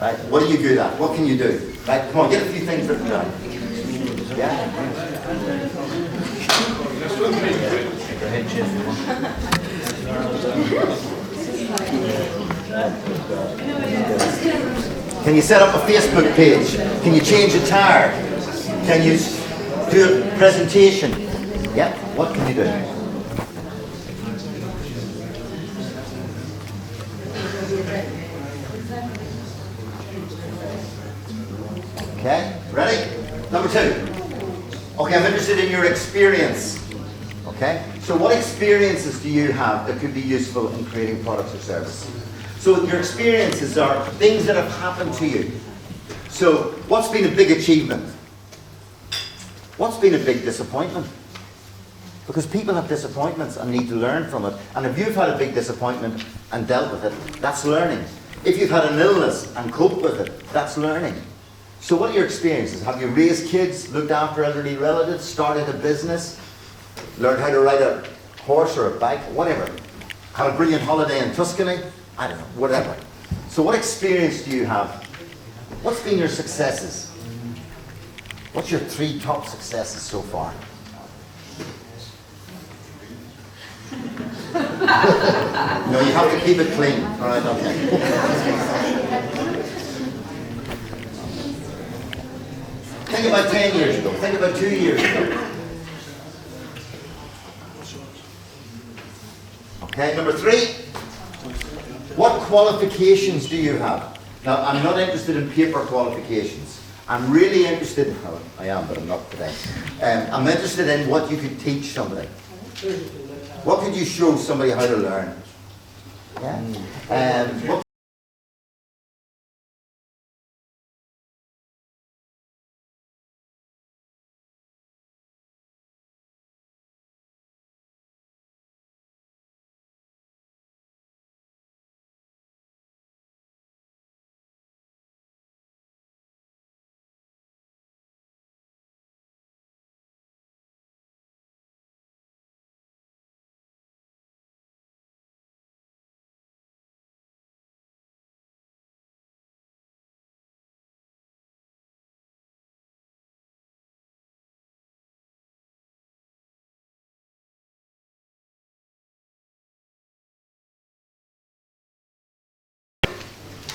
Right? What are you good at? What can you do? Right? Come on, get a few things written down. Yeah? Can you set up a Facebook page? Can you change a tire? Can you do a presentation? Yeah? What can you do? Okay, ready? Number 2. Okay, I'm interested in your experience. Okay, so what experiences do you have that could be useful in creating products or services? So your experiences are things that have happened to you. So what's been a big achievement? What's been a big disappointment? Because people have disappointments and need to learn from it. And if you've had a big disappointment and dealt with it, that's learning. If you've had an illness and coped with it, that's learning. So what are your experiences? Have you raised kids, looked after elderly relatives, started a business, learned how to ride a horse or a bike, whatever? Had a brilliant holiday in Tuscany? I don't know, whatever. So what experience do you have? What's been your successes? What's your 3 top successes so far? No, you have to keep it clean. All right, okay. Think about 10 years ago. Think about 2 years ago. Okay, number 3. What qualifications do you have? Now, I'm not interested in paper qualifications. I'm really interested in, well, I am, but I'm not today. I'm interested in what you could teach somebody. What could you show somebody how to learn? Yeah?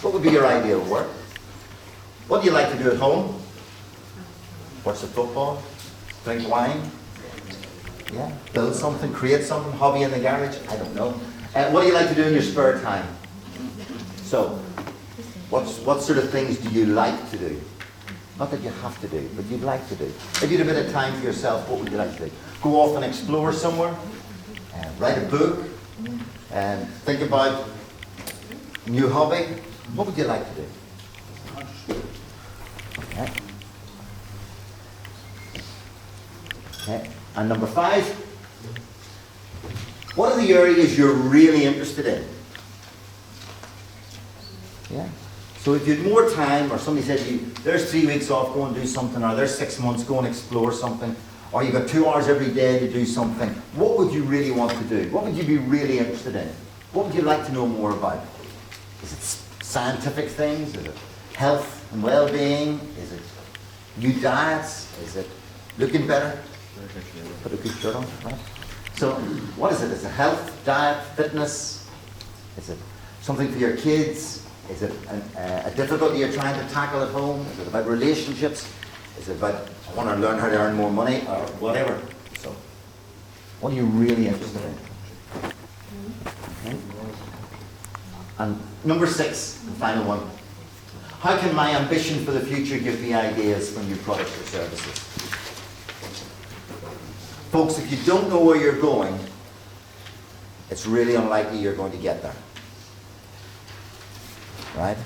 What would be your ideal work? What do you like to do at home? Watch the football? Drink wine? Yeah? Build something? Create something? Hobby in the garage? I don't know. What do you like to do in your spare time? So, what sort of things do you like to do? Not that you have to do, but you'd like to do. If you had a bit of time for yourself, what would you like to do? Go off and explore somewhere? Write a book? Think about a new hobby? What would you like to do? Okay. Okay. And number 5, what are the areas you're really interested in? Yeah. So if you had more time, or somebody said to you, there's 3 weeks off, go and do something, or there's 6 months, go and explore something, or you've got 2 hours every day to do something, what would you really want to do? What would you be really interested in? What would you like to know more about? Is it scientific things? Is it health and well-being? Is it new diets? Is it looking better? Put a good shirt on, right? So, what is it? Is it health, diet, fitness? Is it something for your kids? Is it a difficulty you're trying to tackle at home? Is it about relationships? Is it about, I want to learn how to earn more money, or whatever? So, what are you really interested in? Okay. And number 6, the final one. How can my ambition for the future give me ideas for new products or services? Folks, if you don't know where you're going, it's really unlikely you're going to get there. Right?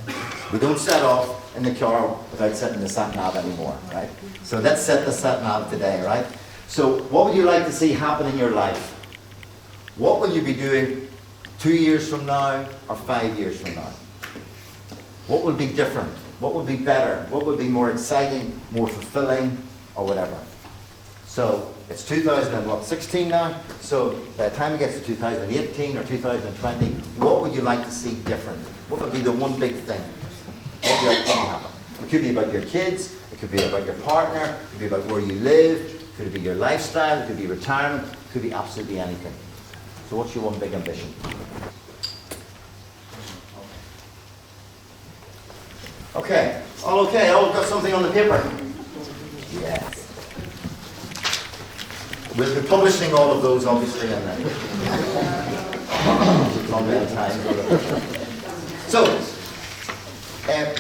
We don't set off in the car without setting the sat-nav anymore, right? So let's set the sat-nav today, right? So what would you like to see happen in your life? What will you be doing 2 years from now or 5 years from now? What will be different? What will be better? What will be more exciting, more fulfilling, or whatever? So it's 2016 now, so by the time it gets to 2018 or 2020, what would you like to see different? What would be the one big thing? What would you like to see happen? It could be about your kids, it could be about your partner, it could be about where you live, it could be your lifestyle, it could be retirement, it could be absolutely anything. So what's your one big ambition? Okay, all okay? All got something on the paper? Yes. We'll be publishing all of those, obviously, and then.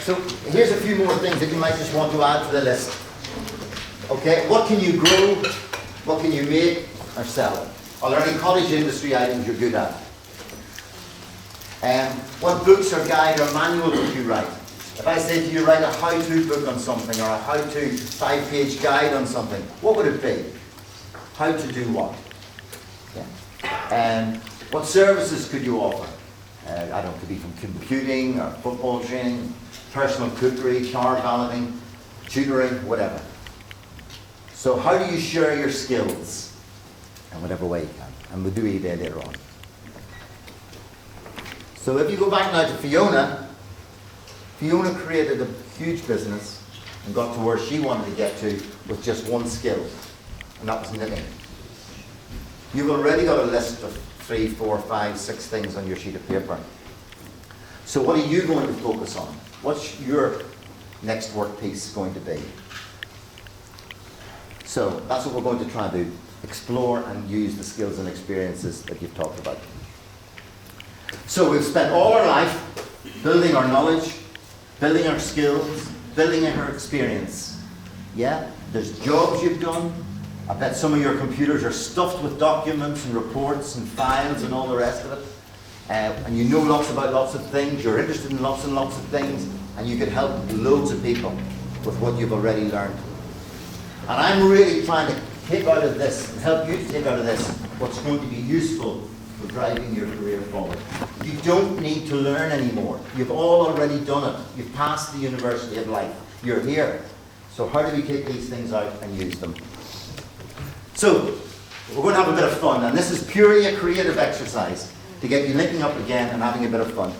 So here's a few more things that you might just want to add to the list. Okay, what can you grow? What can you make or sell? Are there any cottage industry items you're good at? What books or guide or manual would you write? If I said to you, write a how-to book on something or a how-to 5-page guide on something, what would it be? How to do what? Yeah. What services could you offer? I don't know, it could be from computing or football training, personal cookery, car valeting, tutoring, whatever. So how do you share your skills? In whatever way you can. And we'll do eBay later on. So if you go back now to Fiona, Fiona created a huge business and got to where she wanted to get to with just one skill, and that was knitting. You've already got a list of 3, 4, 5, 6 things on your sheet of paper. So what are you going to focus on? What's your next work piece going to be? So that's what we're going to try and do. Explore and use the skills and experiences that you've talked about. So we've spent all our life building our knowledge, building our skills, building our experience. Yeah? There's jobs you've done. I bet some of your computers are stuffed with documents and reports and files and all the rest of it. And you know lots about lots of things. You're interested in lots and lots of things. And you could help loads of people with what you've already learned. And I'm really trying to take out of this, and help you to take out of this, what's going to be useful for driving your career forward. You don't need to learn anymore. You've all already done it. You've passed the University of Life. You're here. So how do we take these things out and use them? So, we're going to have a bit of fun, and this is purely a creative exercise to get you linking up again and having a bit of fun.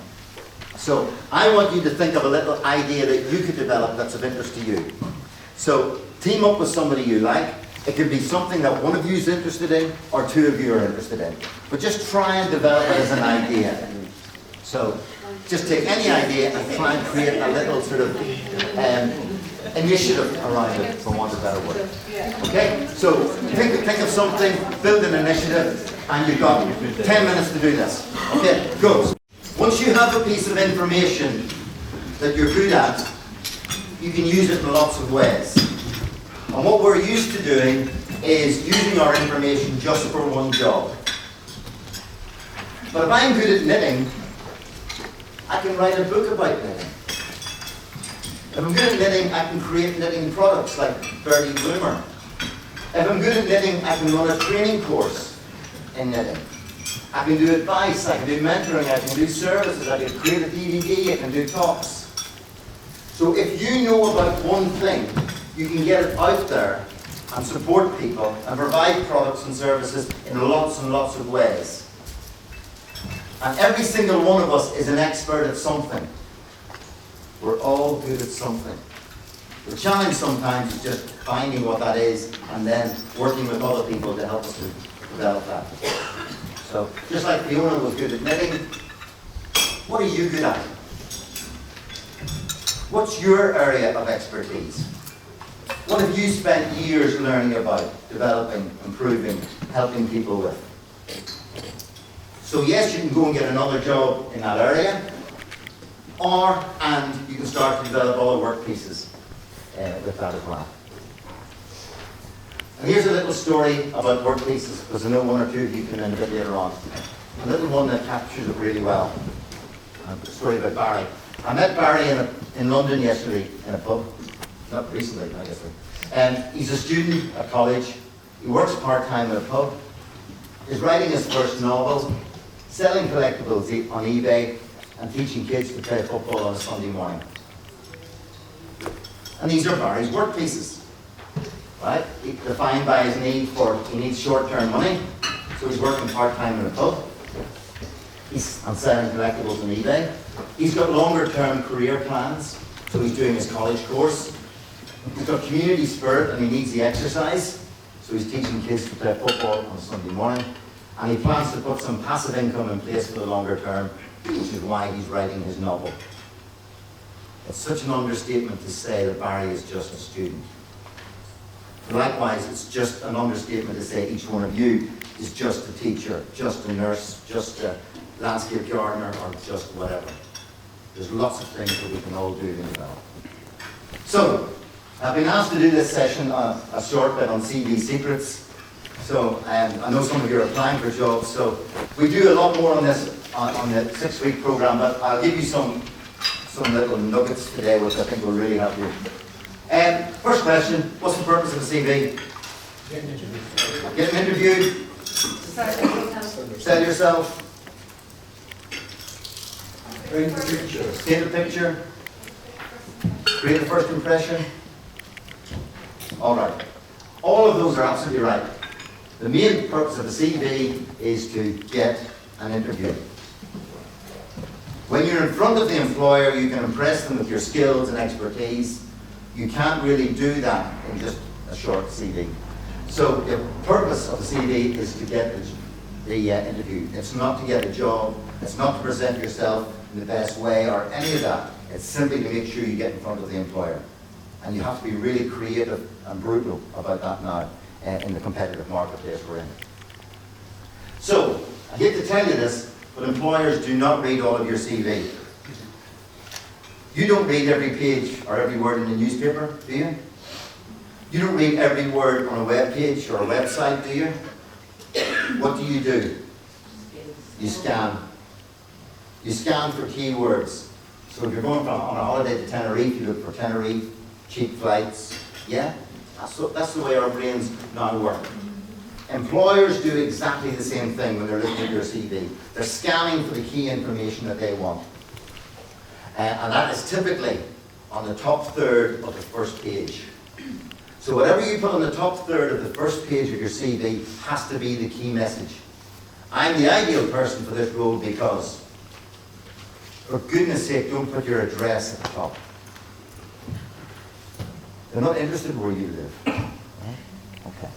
So, I want you to think of a little idea that you could develop that's of interest to you. So, team up with somebody you like. It could be something that one of you is interested in, or two of you are interested in. But just try and develop it as an idea. So, just take any idea and try and create a little sort of initiative around it, for want of a better word. Okay? So, think of something, build an initiative, and you've got 10 minutes to do this. Okay, go. Once you have a piece of information that you're good at, you can use it in lots of ways. And what we're used to doing is using our information just for one job. But if I'm good at knitting, I can write a book about knitting. If I'm good at knitting, I can create knitting products like Birdie Bloomer. If I'm good at knitting, I can run a training course in knitting. I can do advice, I can do mentoring, I can do services, I can create a DVD, I can do talks. So if you know about one thing, you can get it out there and support people and provide products and services in lots and lots of ways. And every single one of us is an expert at something. We're all good at something. The challenge sometimes is just finding what that is and then working with other people to help us to develop that. So, just like Fiona was good at knitting, what are you good at? What's your area of expertise? What have you spent years learning about, developing, improving, helping people with? So yes, you can go and get another job in that area, and you can start to develop other work pieces with that as well. And here's a little story about work pieces, because I know one or two of you can in a bit later on. A little one that captures it really well. A story about Barry. I met Barry in London yesterday in a pub. Not recently, I guess. He's a student at college. He works part-time in a pub. He's writing his first novel, selling collectibles on eBay, and teaching kids to play football on a Sunday morning. And these are Barry's work pieces, right? Defined by his need he needs short-term money, so he's working part-time in a pub. He's selling collectibles on eBay. He's got longer-term career plans, so he's doing his college course. He's got community spirit and he needs the exercise, so he's teaching kids to play football on a Sunday morning. And he plans to put some passive income in place for the longer term, which is why he's writing his novel. It's such an understatement to say that Barry is just a student. Likewise, it's just an understatement to say each one of you is just a teacher, just a nurse, just a landscape gardener, or just whatever. There's lots of things that we can all do and develop. So, I've been asked to do this session, a short bit on CV secrets. So, I know some of you are applying for jobs, so we do a lot more on this on the 6-week program, but I'll give you some little nuggets today which I think will really help you. First question, what's the purpose of a CV? Get an interview. Sell yourself. Paint a picture. Create a first impression. All right. All of those are absolutely right. The main purpose of a CV is to get an interview. When you're in front of the employer, you can impress them with your skills and expertise. You can't really do that in just a short CV. So the purpose of the CV is to get the interview. It's not to get a job. It's not to present yourself in the best way or any of that. It's simply to make sure you get in front of the employer. And you have to be really creative and brutal about that now in the competitive marketplace we're in. So, I hate to tell you this, but employers do not read all of your CV. You don't read every page or every word in the newspaper, do you? You don't read every word on a web page or a website, do you? What do? You scan. You scan for keywords. So if you're going on a holiday to Tenerife, you look for Tenerife, cheap flights. Yeah? That's the way our brains now work. Employers do exactly the same thing when they're looking at your CV. They're scanning for the key information that they want. And that is typically on the top third of the first page. So whatever you put on the top third of the first page of your CV has to be the key message. I'm the ideal person for this role because, for goodness sake, don't put your address at the top. They're not interested where you live. Okay.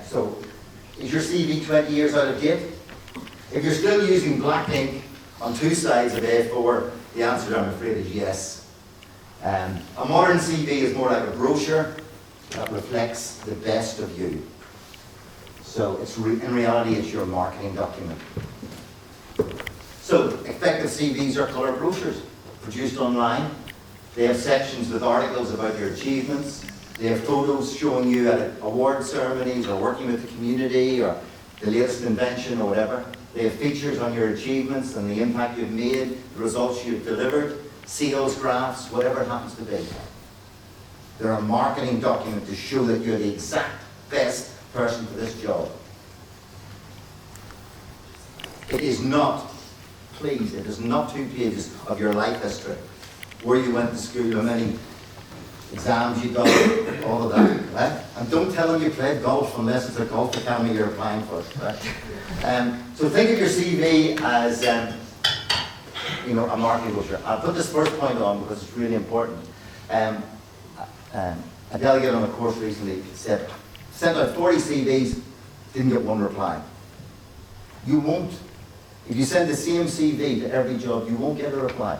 So, is your CV 20 years out of date? If you're still using black ink on 2 sides of A4, the answer, I'm afraid, is yes. A modern CV is more like a brochure that reflects the best of you. So in reality, it's your marketing document. So effective CVs are colour brochures produced online. They have sections with articles about your achievements. They have photos showing you at award ceremonies or working with the community or the latest invention or whatever. They have features on your achievements and the impact you've made, the results you've delivered, sales graphs, whatever it happens to be. They're a marketing document to show that you're the exact best person for this job. It is not, please, it is not 2 pages of your life history, where you went to school, how many exams you got, all of that, right? And don't tell them you played golf unless it's a golf academy you're applying for, right? So think of your CV as a marketing brochure. I'll put this first point on because it's really important. A delegate on a course recently sent out 40 CVs, didn't get 1 reply. You won't. If you send the same CV to every job, you won't get a reply.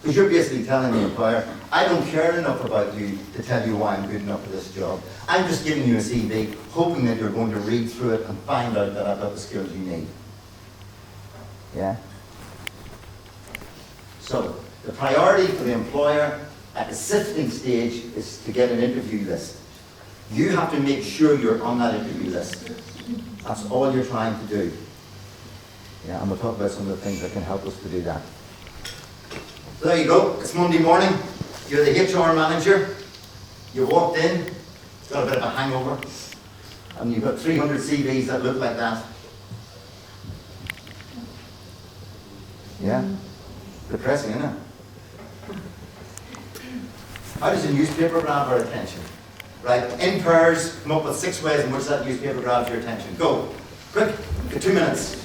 Because you're basically telling the employer, I don't care enough about you to tell you why I'm good enough for this job. I'm just giving you a CV, hoping that you're going to read through it and find out that I've got the skills you need. Yeah? So, the priority for the employer at the sifting stage is to get an interview list. You have to make sure you're on that interview list. That's all you're trying to do. Yeah, and we'll talk about some of the things that can help us to do that. So there you go. It's Monday morning. You're the HR manager. You walked in. It's got a bit of a hangover. And you've got 300 CVs that look like that. Yeah? Depressing, isn't it? How does a newspaper grab our attention? Right, in pairs, come up with 6 ways in which that newspaper grabs your attention. Go. Quick, for 2 minutes.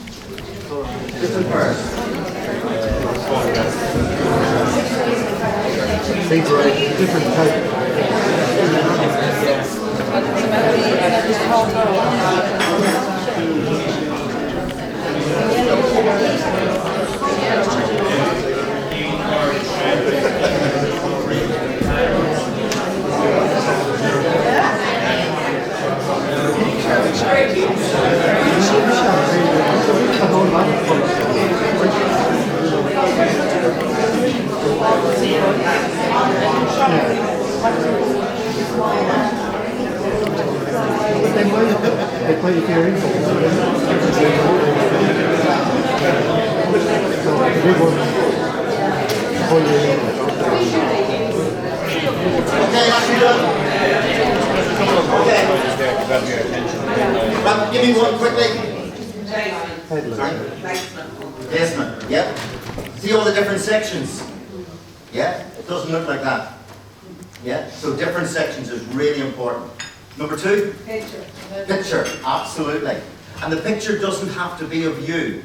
Just in pairs. Different type. They play the theory. Big one. Okay, give me one quickly. Headline. Basement, yep. See all the different sections? Yeah? It doesn't look like that. Yeah? So different sections is really important. Number 2? Picture. Picture, absolutely. And the picture doesn't have to be of you.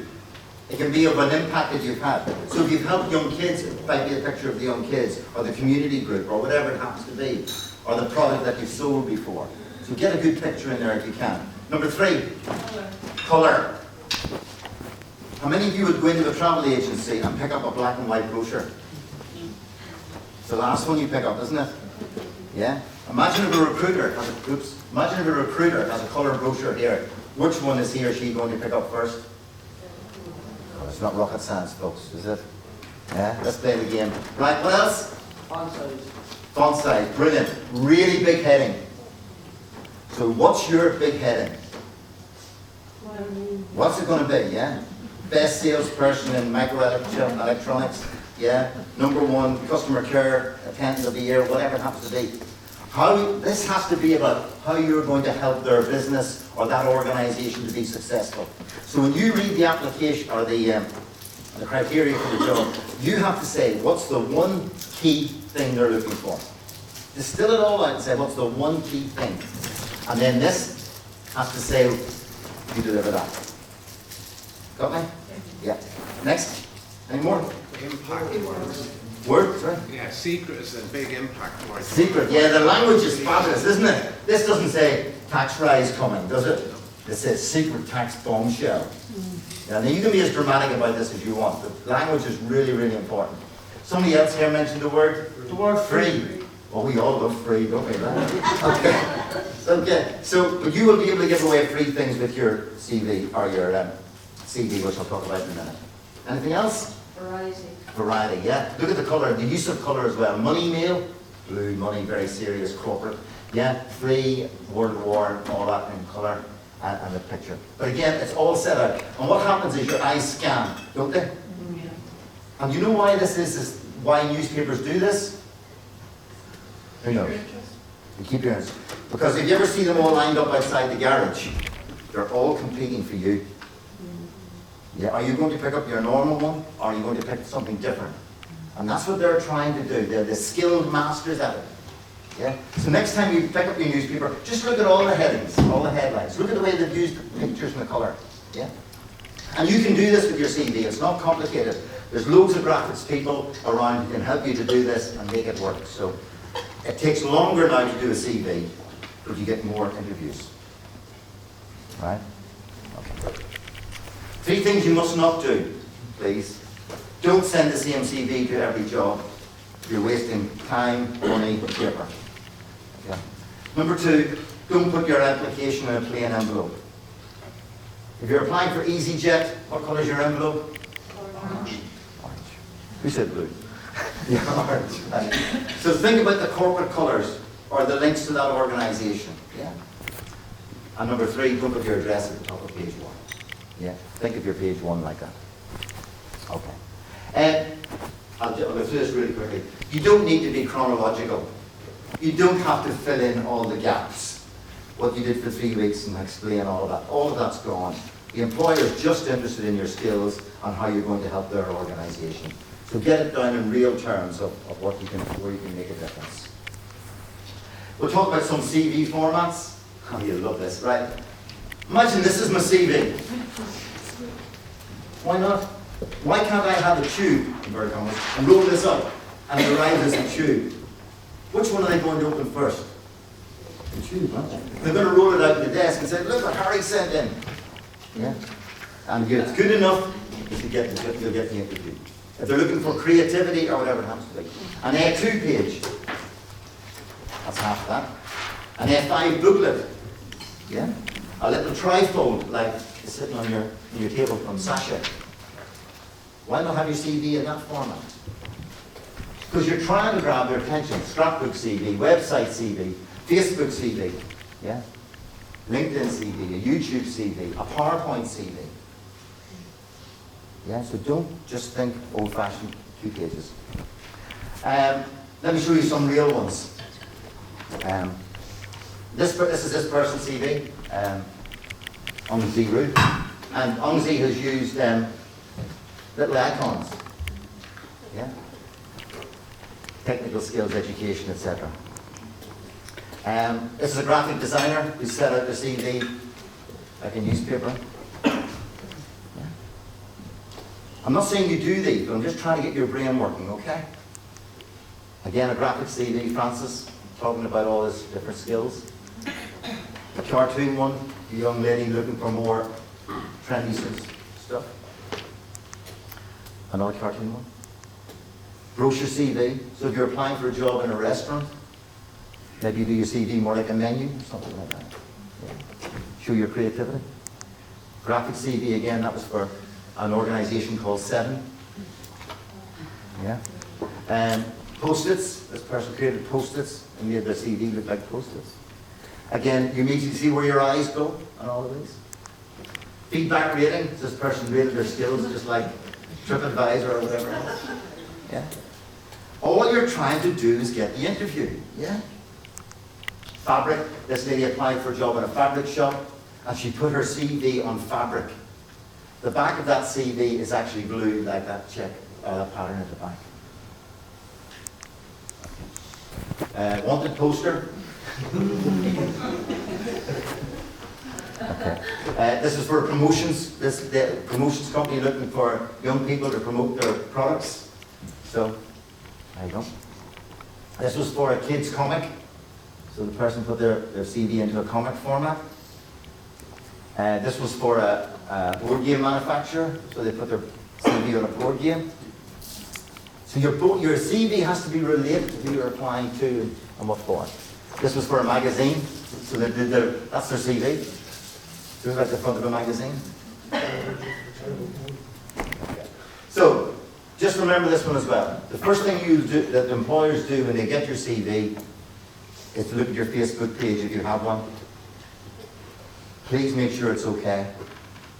It can be of an impact that you've had. So if you've helped young kids, it might be a picture of the young kids, or the community group, or whatever it happens to be, or the product that you've sold before. So get a good picture in there if you can. Number 3, colour. How many of you would go into a travel agency and pick up a black and white brochure? It's the last one you pick up, isn't it? Yeah? Imagine if a recruiter has a colour brochure here. Which one is he or she going to pick up first? Oh, it's not rocket science, folks, is it? Yeah? Let's play the game. Right, what else? Font size. Font size, brilliant. Really big heading. So what's your big heading? What's it going to be, yeah? Best salesperson in microelectronics, yeah? #1 customer care attendant of the year, whatever it happens to be. This has to be about how you're going to help their business or that organization to be successful. So when you read the application or the criteria for the job, you have to say, what's the one key thing they're looking for? Distill it all out and say, what's the one key thing? And then this has to say, you deliver that. Got me? Yeah. Next. Any more? Impact words. Word? Sorry. Yeah, secret is a big impact word. Secret. Yeah, the language is fabulous, isn't it? This doesn't say tax rise coming, does it? It says secret tax bombshell. Yeah, now you can be as dramatic about this as you want. The language is really, really important. Somebody else here mentioned the word? The word free. Well, we all love free, don't we? Okay. Okay. So, but you will be able to give away free things with your CV or your CV, which I'll talk about in a minute. Anything else? Variety. Variety, yeah. Look at the colour, the use of colour as well. Money mail, blue, money, very serious, corporate. Yeah, free, World War, all that in colour, and the picture. But again, it's all set out. And what happens is your eyes scan, don't they? Yeah. And you know why this is why newspapers do this? Who knows? You keep your interest. Because if you ever see them all lined up outside the garage, they're all competing for you. Yeah, are you going to pick up your normal one, or are you going to pick something different? And that's what they're trying to do. They're the skilled masters at it. Yeah? So next time you pick up your newspaper, just look at all the headings, all the headlines. Look at the way they've used the pictures and the colour. Yeah? And you can do this with your CV. It's not complicated. There's loads of graphics people around who can help you to do this and make it work. So it takes longer now to do a CV, but you get more interviews. Right? Okay. 3 things you must not do, please. Don't send the same CV to every job. You're wasting time, money, and paper. Okay. Number 2, don't put your application in a plain envelope. If you're applying for EasyJet, what colour is your envelope? Orange. Orange. Who said blue? Yeah, orange. Right. So think about the corporate colours or the links to that organisation. Yeah. And number 3, don't put your address at the top of page 1. Yeah. Think of your page 1 like that. Okay. I'll go through this really quickly. You don't need to be chronological. You don't have to fill in all the gaps. What you did for 3 weeks and explain all of that. All of that's gone. The employer is just interested in your skills and how you're going to help their organisation. So get it down in real terms of where you can make a difference. We'll talk about some CV formats. Oh, you'll love this, right? Imagine this is my CV. Why not? Why can't I have a tube, inverted commas, and roll this up and it arrives as a tube? Which one are they going to open first? The tube, aren't they? They're going to roll it out on the desk and say, look what Harry sent in. Yeah? And if it's good enough, you'll get the interview. If they're looking for creativity or whatever it happens to be. An A2 page, that's half that. An A5 booklet, yeah? A little trifold like is sitting on your table from Sasha. Why not have your CV in that format? Because you're trying to grab their attention. Scrapbook CV, website CV, Facebook CV, yeah? LinkedIn CV, a YouTube CV, a PowerPoint CV. Yeah, so don't just think old-fashioned 2 pages. Let me show you some real ones. This is this person's CV, Ongzi Ru. And Ongzi has used little icons. Yeah? Technical skills, education, etc. This is a graphic designer who set out the CV like a newspaper. I'm not saying you do these, but I'm just trying to get your brain working, okay? Again, a graphic CV, Francis, talking about all his different skills. A cartoon one, A young lady looking for more trendy stuff. Another cartoon one. Brochure CV. So if you're applying for a job in a restaurant, maybe you do your CV more like a menu, something like that. Yeah. Show your creativity. Graphic CV, again, that was for an organisation called Seven. Yeah. Post-its. This person created post-its and made their CV look like post-its. Again, you immediately see where your eyes go on all of these. Feedback rating. This person rated their skills just like TripAdvisor or whatever else. Yeah. All you're trying to do is get the interview. Yeah. Fabric. This lady applied for a job in a fabric shop and she put her CV on fabric. The back of that CV is actually blue like that check pattern at the back. Wanted poster. Okay. This is for promotions. The promotions company looking for young people to promote their products. So, there you go. This was for a kid's comic. So the person put their CV into a comic format. This was for a board game manufacturer. So they put their CV on a board game. So your CV has to be related to who you're applying to and what for. This was for a magazine. So that's their CV. So it's like the front of a magazine. So just remember this one as well. The first thing that employers do when they get your CV is to look at your Facebook page if you have one. Please make sure it's okay.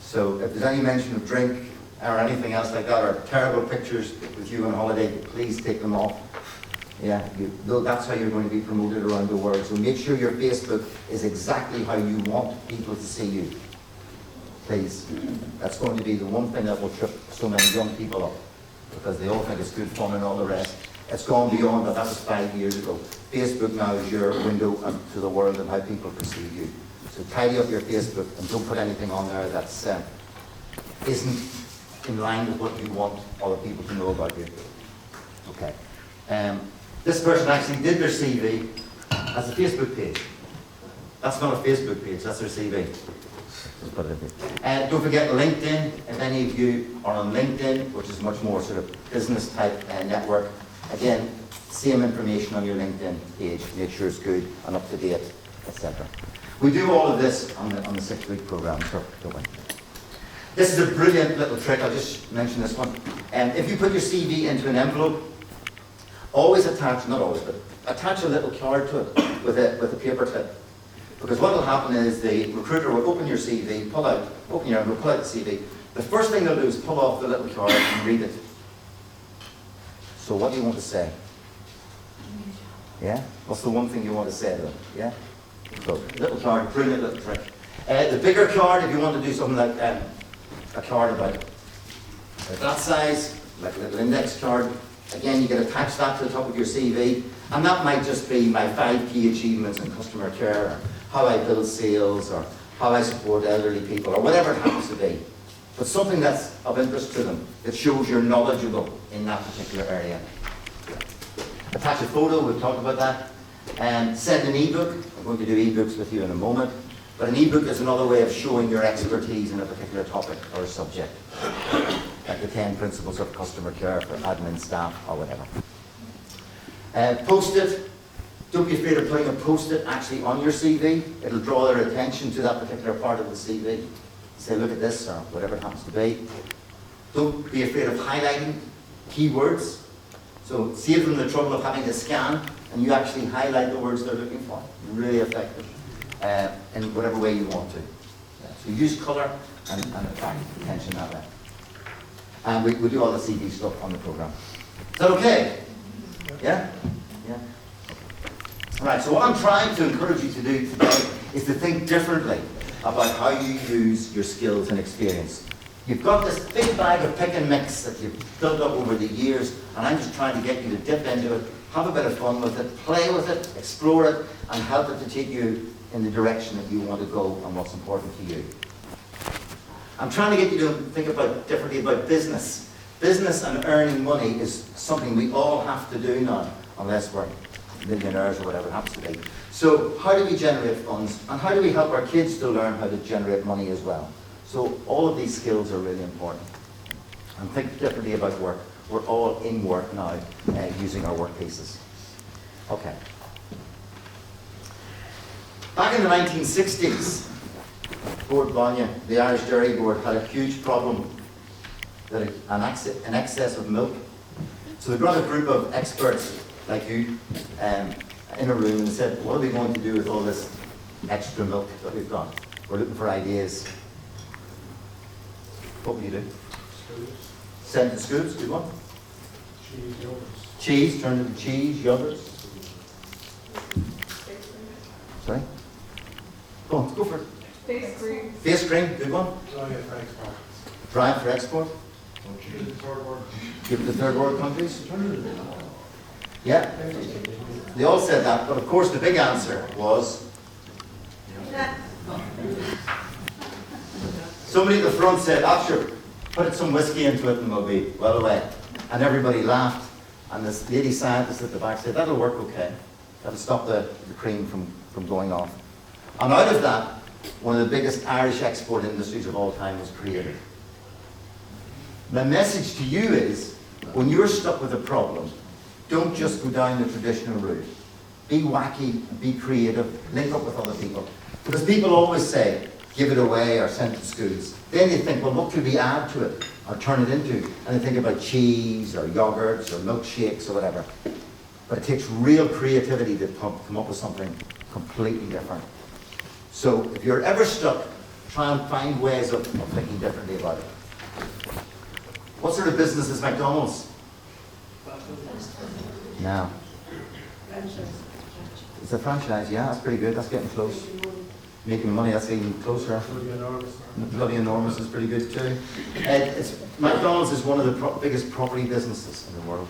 So if there's any mention of drink or anything else like that, or terrible pictures with you on holiday, please take them off. Yeah, that's how you're going to be promoted around the world. So make sure your Facebook is exactly how you want people to see you. Please. That's going to be the one thing that will trip so many young people up, because they all think it's good fun and all the rest. It's gone beyond that. That was 5 years ago. Facebook now is your window to the world and how people perceive you. So tidy up your Facebook and don't put anything on there that's isn't in line with what you want other people to know about you. Okay. This person actually did their CV as a Facebook page. That's not a Facebook page, that's their CV. Just put it in there. Don't forget LinkedIn. If any of you are on LinkedIn, which is much more sort of business type network, again, same information on your LinkedIn page. Make sure it's good and up to date, etc. We do all of this on the 6-week program, so don't worry. This is a brilliant little trick. I'll just mention this one. If you put your CV into an envelope, always attach, not always, but attach a little card to it with a paper clip. Because what will happen is the recruiter will open your CV, open your envelope, pull out the CV. The first thing they'll do is pull off the little card and read it. So what do you want to say? Yeah? What's the one thing you want to say to them? Yeah? So, little card, brilliant little trick. The bigger card, if you want to do something like a card about that size, like a little index card, again, you can attach that to the top of your CV, and that might just be my 5 key achievements in customer care, or how I build sales, or how I support elderly people, or whatever it happens to be. But something that's of interest to them, that shows you're knowledgeable in that particular area. Attach a photo, we've talked about that. Send an ebook. I'm going to do ebooks with you in a moment. But an ebook is another way of showing your expertise in a particular topic or a subject. Like the 10 principles of customer care for admin staff or whatever. Post-it. Don't be afraid of putting a post-it actually on your CV. It'll draw their attention to that particular part of the CV. Say, look at this, or whatever it happens to be. Don't be afraid of highlighting keywords. So save them the trouble of having to scan, and you actually highlight the words they're looking for. Really effective in whatever way you want to. Yeah. So use colour and attract attention that way. And we do all the CV stuff on the programme. Is that okay? Yeah? Yeah? Right, so what I'm trying to encourage you to do today is to think differently about how you use your skills and experience. You've got this big bag of pick and mix that you've built up over the years, and I'm just trying to get you to dip into it, have a bit of fun with it, play with it, explore it, and help it to take you in the direction that you want to go and what's important to you. I'm trying to get you to think differently about business. Business and earning money is something we all have to do now, unless we're millionaires or whatever it happens to be. So how do we generate funds, and how do we help our kids to learn how to generate money as well? So all of these skills are really important. And think differently about work. We're all in work now, using our workpieces. Okay. Back in the 1960s, Board Banya, the Irish Dairy Board, had a huge problem that an excess of milk. So they brought a group of experts like you in a room and said, what are we going to do with all this extra milk that we've got? We're looking for ideas. What will you do? Send to schools, good one. Cheese, yogurts. Cheese, turn into cheese, yogurts. Sorry? Go on, go for it. Face cream. Face cream, good one. Dry for export. Give it to third world countries. Yeah. They all said that, but of course the big answer was somebody at the front said, sure, put some whiskey into it and we'll be well away. And everybody laughed. And this lady scientist at the back said, that'll work okay. That'll stop the cream from going off. And out of that, one of the biggest Irish export industries of all time was created. My message to you is, when you're stuck with a problem, don't just go down the traditional route. Be wacky, be creative, link up with other people. Because people always say, give it away or send it to schools. Then they think, well, what could we add to it or turn it into? And they think about cheese or yogurts or milkshakes or whatever. But it takes real creativity to come up with something completely different. So if you're ever stuck, try and find ways of thinking differently about it. What sort of business is McDonald's? Now. It's a franchise, yeah, that's pretty good. That's getting close. Making money, that's even closer. Bloody enormous is pretty good too. McDonald's is one of the biggest property businesses in the world.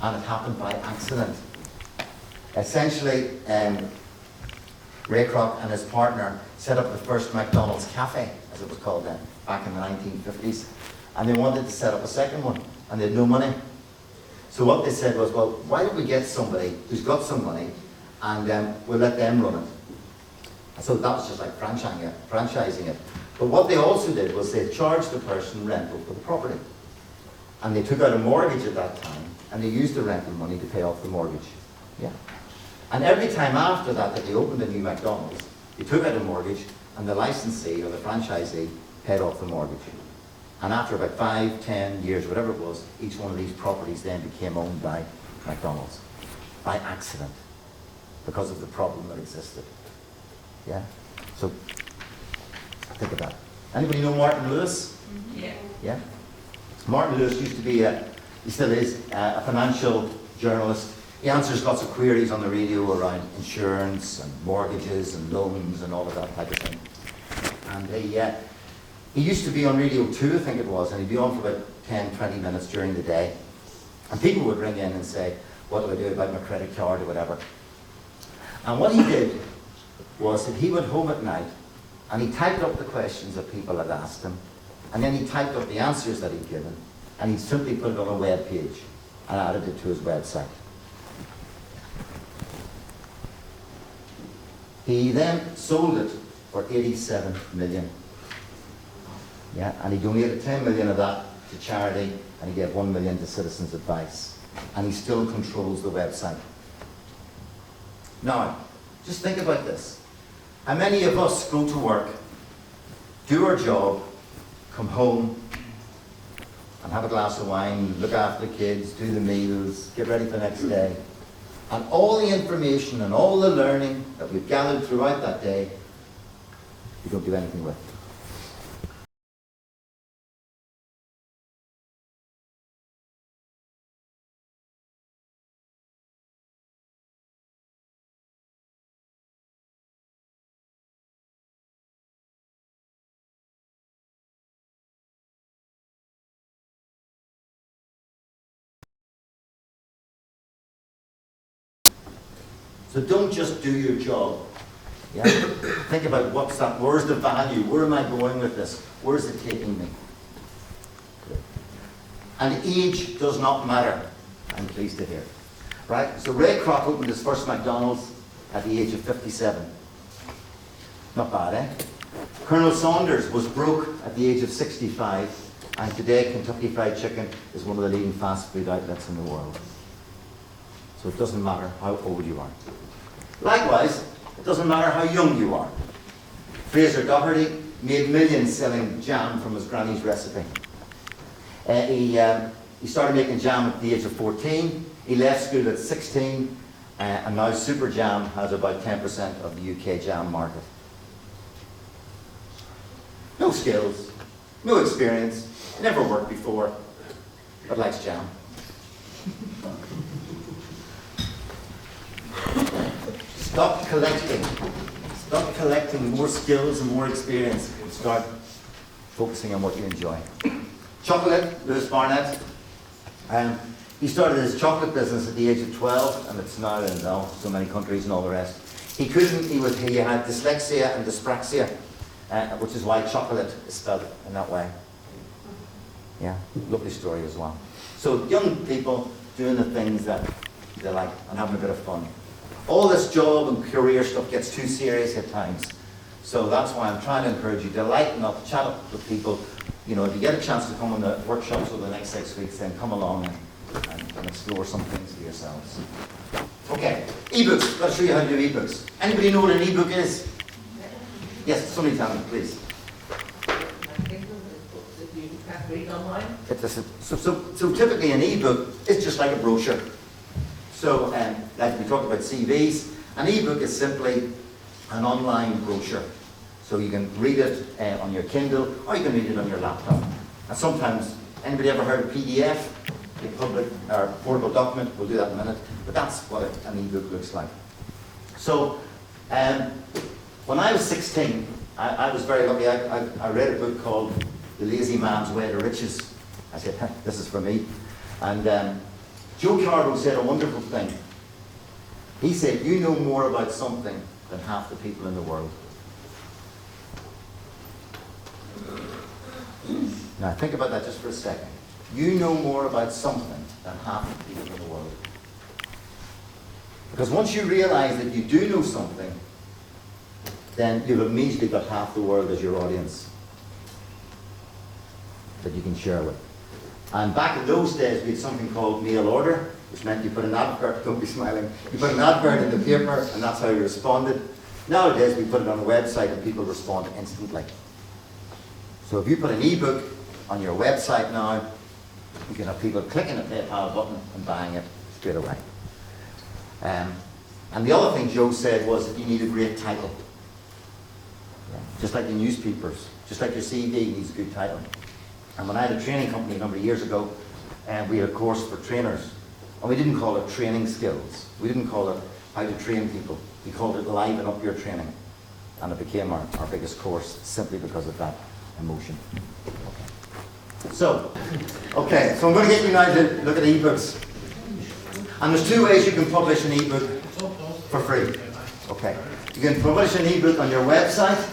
And it happened by accident. Essentially, Ray Kroc and his partner set up the first McDonald's cafe, as it was called then, back in the 1950s. And they wanted to set up a second one, and they had no money. So what they said was, well, why don't we get somebody who's got some money, and we'll let them run it. And so that was just like franchising it. But what they also did was they charged the person rental for the property. And they took out a mortgage at that time, and they used the rental money to pay off the mortgage. Yeah. And every time after that they opened a new McDonald's, they took out a mortgage, and the licensee or the franchisee paid off the mortgage. And after about 5, 10 years, whatever it was, each one of these properties then became owned by McDonald's. By accident. Because of the problem that existed. Yeah? So, think of that. Anybody know Martin Lewis? Yeah. Yeah? Martin Lewis used to be, he still is, a financial journalist. He answers lots of queries on the radio around insurance and mortgages and loans and all of that type of thing. And he used to be on Radio 2, I think it was, and he'd be on for about 10, 20 minutes during the day. And people would ring in and say, what do I do about my credit card or whatever? And what he did was that he went home at night and he typed up the questions that people had asked him, and then he typed up the answers that he'd given, and he simply put it on a web page and added it to his website. He then sold it for 87 million. Yeah, and he donated 10 million of that to charity, and he gave 1 million to Citizens Advice. And he still controls the website. Now, just think about this. How many of us go to work, do our job, come home, and have a glass of wine, look after the kids, do the meals, get ready for the next day, and all the information and all the learning that we've gathered throughout that day, we don't do anything with. So don't just do your job. Yeah? Think about where's the value? Where am I going with this? Where's it taking me? And age does not matter, I'm pleased to hear. right? So Ray Kroc opened his first McDonald's at the age of 57. Not bad, eh? Colonel Saunders was broke at the age of 65, and today Kentucky Fried Chicken is one of the leading fast food outlets in the world. So it doesn't matter how old you are. Likewise, it doesn't matter how young you are. Fraser Doherty made millions selling jam from his granny's recipe. He started making jam at the age of 14. He left school at 16, and now Super Jam has about 10% of the UK jam market. No skills, no experience, never worked before, but likes jam. Stop collecting. Stop collecting more skills and more experience and start focusing on what you enjoy. Chocolate, Lewis Barnett. He started his chocolate business at the age of 12, and it's now in so many countries and all the rest. He had dyslexia and dyspraxia, which is why chocolate is spelled in that way. Yeah, lovely story as well. So young people doing the things that they like and having a bit of fun. All this job and career stuff gets too serious at times. So that's why I'm trying to encourage you to lighten up, chat up with people. You know, if you get a chance to come on the workshops over the next 6 weeks, then come along and explore some things for yourselves. Okay, ebooks. Let's show you how to do ebooks. Anybody know what an ebook is? Yes, somebody tell me, please. So typically an ebook is just like a brochure. So like we talked about CVs, an ebook is simply an online brochure. So you can read it on your Kindle, or you can read it on your laptop. And sometimes, anybody ever heard of PDF? A public or portable document? We'll do that in a minute. But that's what an ebook looks like. So when I was 16, I was very lucky. I read a book called The Lazy Man's Way to Riches. I said, this is for me. And Joe Cardo said a wonderful thing. He said, you know more about something than half the people in the world. Now think about that just for a second. You know more about something than half the people in the world. Because once you realize that you do know something, then you've immediately got half the world as your audience that you can share with. And back in those days, we had something called mail order, which meant you put an advert, don't be smiling, you put an advert in the paper, and that's how you responded. Nowadays, we put it on a website and people respond instantly. So if you put an ebook on your website now, you can have people clicking the PayPal button and buying it straight away. And the other thing Joe said was that you need a great title. Yeah. Just like the newspapers, just like your CV needs a good title. And when I had a training company a number of years ago, we had a course for trainers. And we didn't call it training skills. We didn't call it how to train people. We called it liven up your training. And it became our biggest course simply because of that emotion. So I'm going to get you now to look at ebooks. And there's two ways you can publish an ebook for free. Okay. You can publish an ebook on your website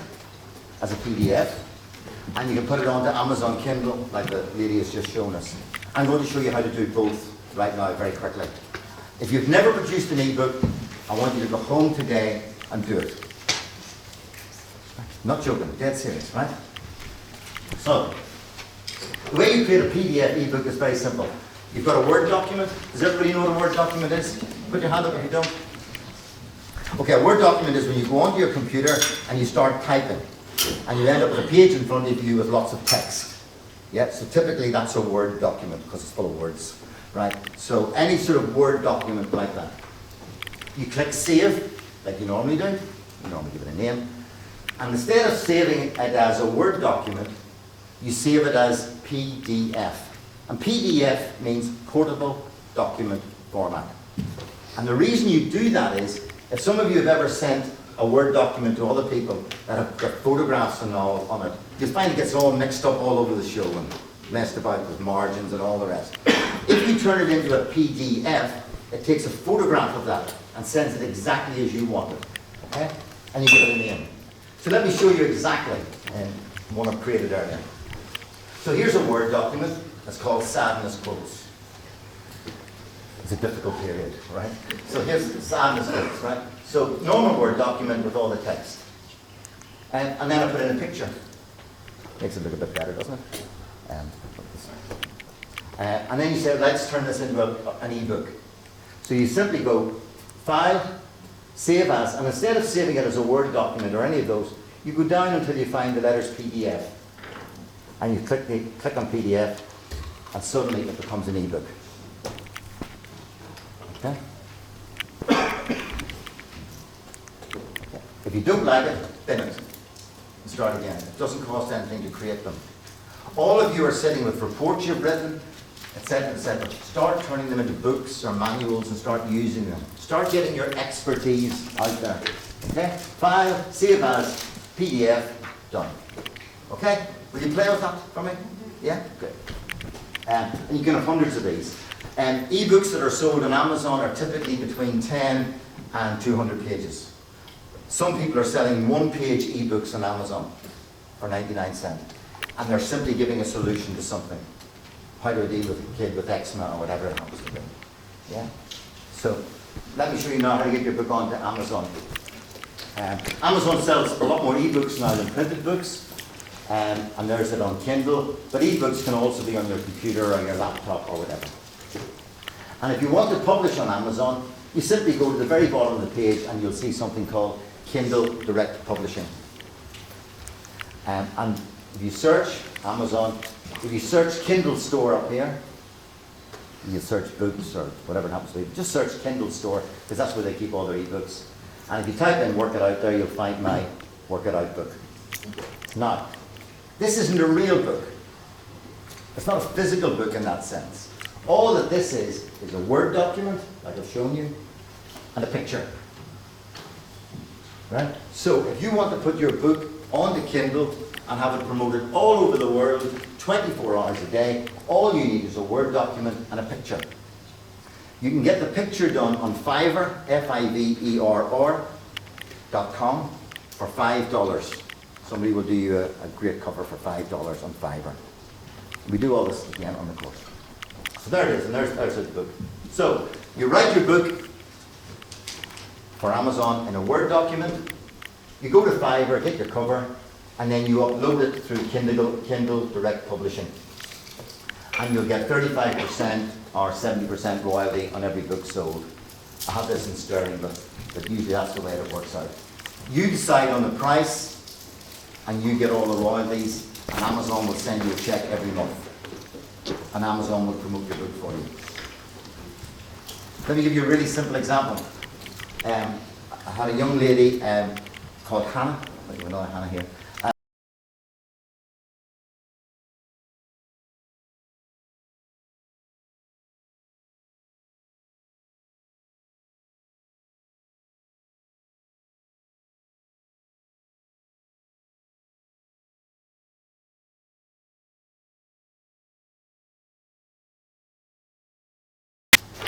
as a PDF, and you can put it onto Amazon Kindle, like the lady has just shown us. I'm going to show you how to do both right now very quickly. If you've never produced an ebook, I want you to go home today and do it. Not joking, dead serious, right? So, the way you create a PDF ebook is very simple. You've got a Word document. Does everybody know what a Word document is? Put your hand up if you don't. Okay, a Word document is when you go onto your computer and you start typing. And you end up with a page in front of you with lots of text. Yeah, so typically that's a Word document because it's full of words. Right? So any sort of Word document like that. You click Save, like you normally do. You normally give it a name. And instead of saving it as a Word document, you save it as PDF. And PDF means Portable Document Format. And the reason you do that is, if some of you have ever sent a Word document to other people that have got photographs and all on it, you find it gets all mixed up all over the show and messed about with margins and all the rest. If you turn it into a PDF, it takes a photograph of that and sends it exactly as you want it. Okay? And you give it a name. So let me show you exactly one I've created earlier. So here's a Word document. It's called Sadness Quotes. It's a difficult period, right? So here's Sanders books, right? So normal Word document with all the text. And then I put in a picture. Makes it look a bit better, doesn't it? And then you say, let's turn this into an ebook. So you simply go, File, Save As, and instead of saving it as a Word document or any of those, you go down until you find the letters PDF. And you click on PDF, and suddenly it becomes an ebook. Okay? If you don't like it, bin it. And start again. It doesn't cost anything to create them. All of you are sitting with reports you've written, etc., etc. Start turning them into books or manuals and start using them. Start getting your expertise out there. Okay? File, Save As, PDF, done. Okay? Will you play with that for me? Yeah? Good. And you can have hundreds of these. E-books that are sold on Amazon are typically between 10 and 200 pages. Some people are selling one-page e-books on Amazon for 99 cents. And they're simply giving a solution to something. How do I deal with a kid with eczema or whatever it happens to be? Yeah? So, let me show you now how to get your book onto Amazon. Amazon sells a lot more e-books now than printed books. And there's it on Kindle. But e-books can also be on your computer or your laptop or whatever. And if you want to publish on Amazon, you simply go to the very bottom of the page and you'll see something called Kindle Direct Publishing. And if you search Amazon, if you search Kindle Store up here, you search books or whatever it happens to be, just search Kindle Store because that's where they keep all their e-books. And if you type in Work It Out there, you'll find my Work It Out book. Now, this isn't a real book. It's not a physical book in that sense. All that this is a Word document, like I've shown you, and a picture. Right? So if you want to put your book onto Kindle and have it promoted all over the world, 24 hours a day, all you need is a Word document and a picture. You can get the picture done on Fiverr, Fiverr.com for $5. Somebody will do you a great cover for $5 on Fiverr. We do all this again on the course. So there it is, and there's the book. So you write your book for Amazon in a Word document, you go to Fiverr, get your cover, and then you upload it through Kindle Direct Publishing. And you'll get 35% or 70% royalty on every book sold. I have this in sterling, but usually that's the way it works out. You decide on the price, and you get all the royalties, and Amazon will send you a check every month. And Amazon will promote your book for you. Let me give you a really simple example. I had a young lady called Hannah. I think another Hannah here.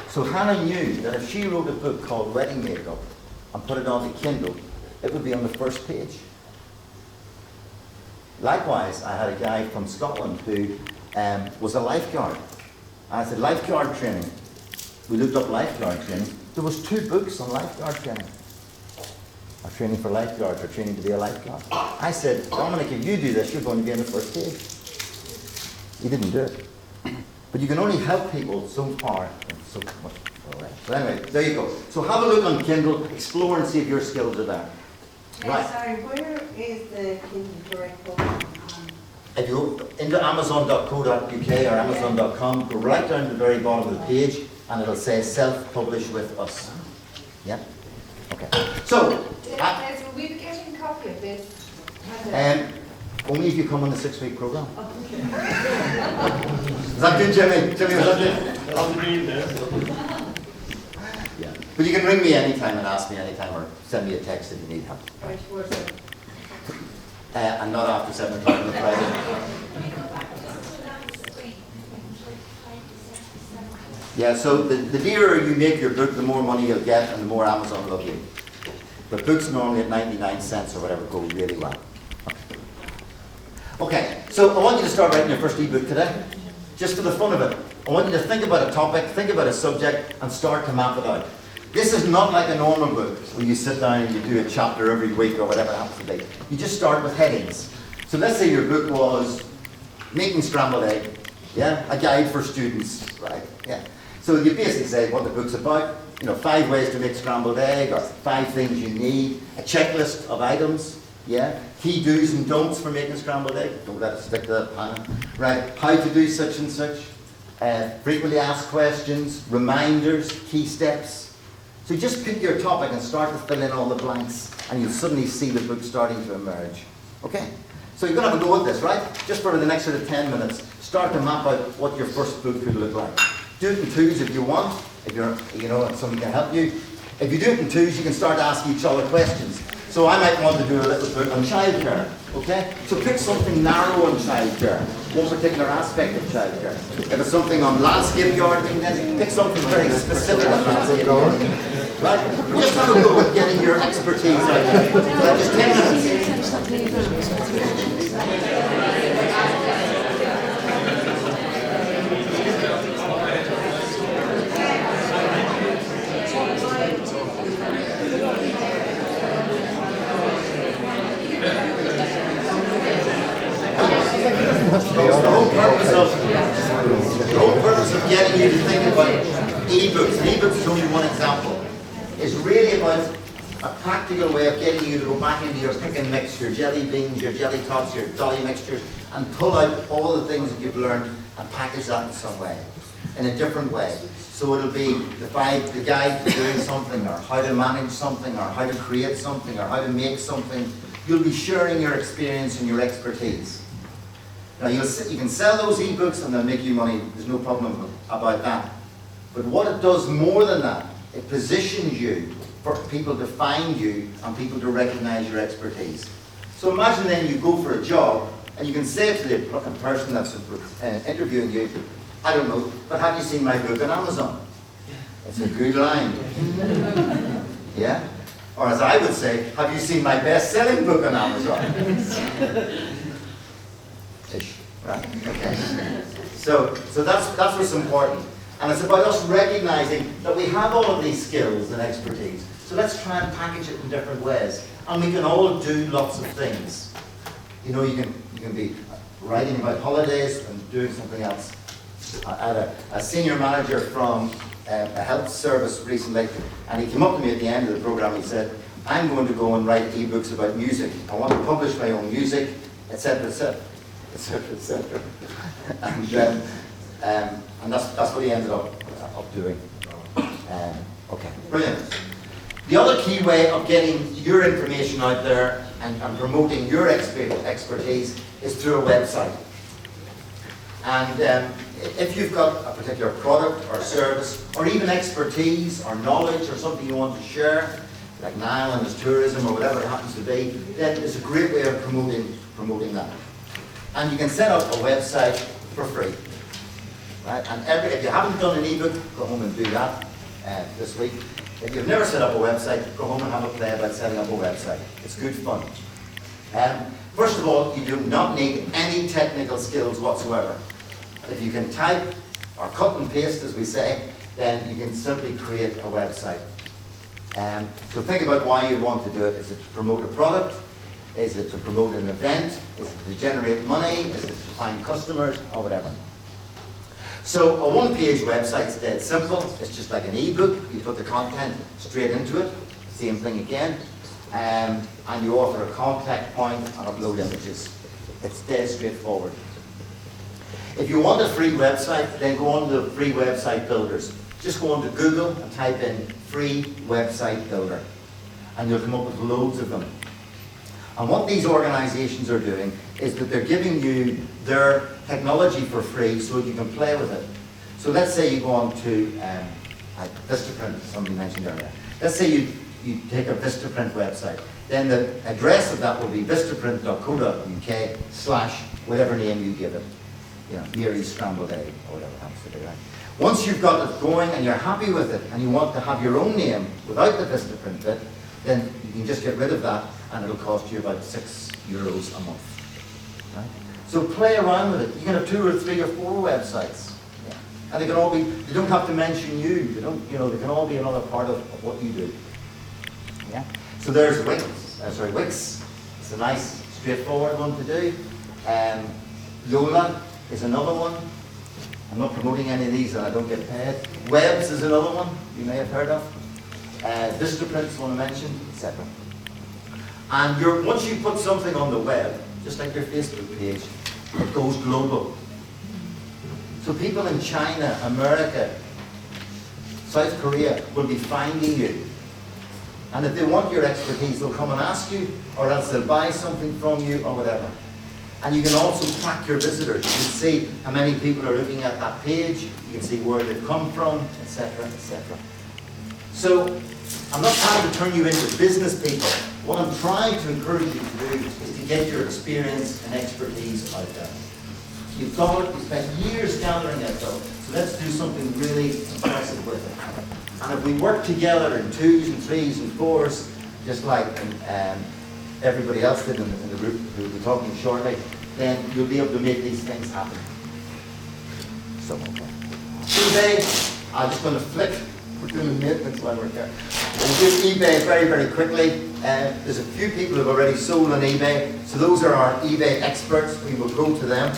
So Hannah knew that if she wrote a book called Wedding Makeup and put it onto Kindle, it would be on the first page. Likewise, I had a guy from Scotland who was a lifeguard. I said, lifeguard training. We looked up lifeguard training. There was 2 books on lifeguard training. Or training for lifeguards, or training to be a lifeguard. I said, Dominic, if you do this, you're going to be on the first page. He didn't do it. But you can only help people so far and so much. So anyway, there you go. So have a look on Kindle, explore and see if your skills are there. Right. Sorry, where is the Kindle Direct Publishing? If you go into amazon.co.uk or amazon.com, go right down to the very bottom of the page and it'll say self-publish with us. Yeah? Okay. So, Will we be getting a copy of this? only if you come on the 6-week program. Is that good, Jimmy? Jimmy, was that good? I'll read this. Yeah. But you can ring me anytime and ask me anytime or send me a text if you need help. Right, where's it? And not after 7 o'clock on the Friday. Yeah, so the dearer you make your book, the more money you'll get and the more Amazon will give you. But books normally at 99 cents or whatever go really well. Okay, so I want you to start writing your first ebook today. just for the fun of it, I want you to think about a topic, think about a subject, and start to map it out. This is not like a normal book where you sit down and you do a chapter every week or whatever it happens to be. You just start with headings. So let's say your book was Making Scrambled Egg, yeah, a guide for students, right? Yeah. So you basically say what the book's about, 5 ways to make scrambled egg, or 5 things you need, a checklist of items, yeah, key do's and don'ts for making scrambled egg. Don't let it stick to that pan. Right, how to do such and such, frequently asked questions, reminders, key steps. So just pick your topic and start to fill in all the blanks, and you'll suddenly see the book starting to emerge. Okay? So you're going to have a go at this, right? Just for the next sort of 10 minutes, start to map out what your first book could look like. Do it in twos if you want, if if somebody can help you. If you do it in twos, you can start to ask each other questions. So I might want to do a little book on childcare, okay? So pick something narrow on childcare, one particular aspect of childcare. If it's something on landscape gardening, then pick something very specific on landscape gardening. Right? Just have a go at getting your expertise out there. Just 10 minutes. The whole purpose of getting you to think about e-books, and e-books is only one example, is really about a practical way of getting you to go back into your pick and mix, your jelly beans, your jelly tots, your dolly mixtures, and pull out all the things that you've learned and package that in some way, in a different way. So it'll be the guide to doing something, or how to manage something, or how to create something, or how to make something. You'll be sharing your experience and your expertise. Now you can sell those e-books and they'll make you money, there's no problem about that. But what it does more than that, it positions you for people to find you and people to recognize your expertise. So imagine then you go for a job and you can say to the person that's interviewing you, I don't know, but have you seen my book on Amazon? It's a good line. Yeah? Or as I would say, have you seen my best-selling book on Amazon? Right? Okay. So that's what's important. And it's about us recognizing that we have all of these skills and expertise. So let's try and package it in different ways. And we can all do lots of things. You can be writing about holidays and doing something else. I had a senior manager from a health service recently, and he came up to me at the end of the program. He said, I'm going to go and write e-books about music. I want to publish my own music, etc., etc., etc., etc. And that's what he ended up doing. Okay, brilliant. The other key way of getting your information out there and promoting your expertise is through a website. And if you've got a particular product or service, or even expertise or knowledge or something you want to share, like Niall and his tourism or whatever it happens to be, then it's a great way of promoting that. And you can set up a website for free. Right? And if you haven't done an ebook, go home and do that this week. If you've never set up a website, go home and have a play about setting up a website. It's good fun. First of all, you do not need any technical skills whatsoever. If you can type or cut and paste, as we say, then you can simply create a website. So think about why you want to do it. Is it to promote a product? Is it to promote an event? Is it to generate money? Is it to find customers? Or whatever. So a one-page website is dead simple. It's just like an e-book. You put the content straight into it. Same thing again. And you offer a contact point and upload images. It's dead straightforward. If you want a free website, then go on to free website builders. Just go onto Google and type in free website builder. And you'll come up with loads of them. And what these organizations are doing is that they're giving you their technology for free so you can play with it. So let's say you go on to Vistaprint, somebody mentioned earlier. Let's say you take a Vistaprint website. Then the address of that will be vistaprint.co.uk / whatever name you give it. Mary's Scrambled Egg or whatever it happens to be, right? Once you've got it going and you're happy with it and you want to have your own name without the Vistaprint bit, then you can just get rid of that and it'll cost you about €6 a month. Right? So play around with it. You can have 2 or 3 or 4 websites. Yeah. And they can all be, they don't have to mention you. They don't, you know, they can all be another part of what you do. Yeah. So there's Wix. It's a nice, straightforward one to do. Lola is another one. I'm not promoting any of these and I don't get paid. Webs is another one you may have heard of. Vistaprint's one I mentioned, etc. And once you put something on the web, just like your Facebook page, it goes global. So people in China, America, South Korea will be finding you. And if they want your expertise, they'll come and ask you, or else they'll buy something from you, or whatever. And you can also track your visitors. You can see how many people are looking at that page. You can see where they've come from, etc., etc. So, I'm not trying to turn you into business people. What I'm trying to encourage you to do is to get your experience and expertise out there. You've got it, you spent years gathering it though, so let's do something really impressive with it. And if we work together in 2s and 3s and 4s, just like everybody else did in the group who will be talking shortly, then you'll be able to make these things happen. So, okay. eBay, I'm just going to flick. We're doing maintenance while we're here. We'll do eBay very, very quickly. There's a few people who have already sold on eBay, so those are our eBay experts. We will go to them.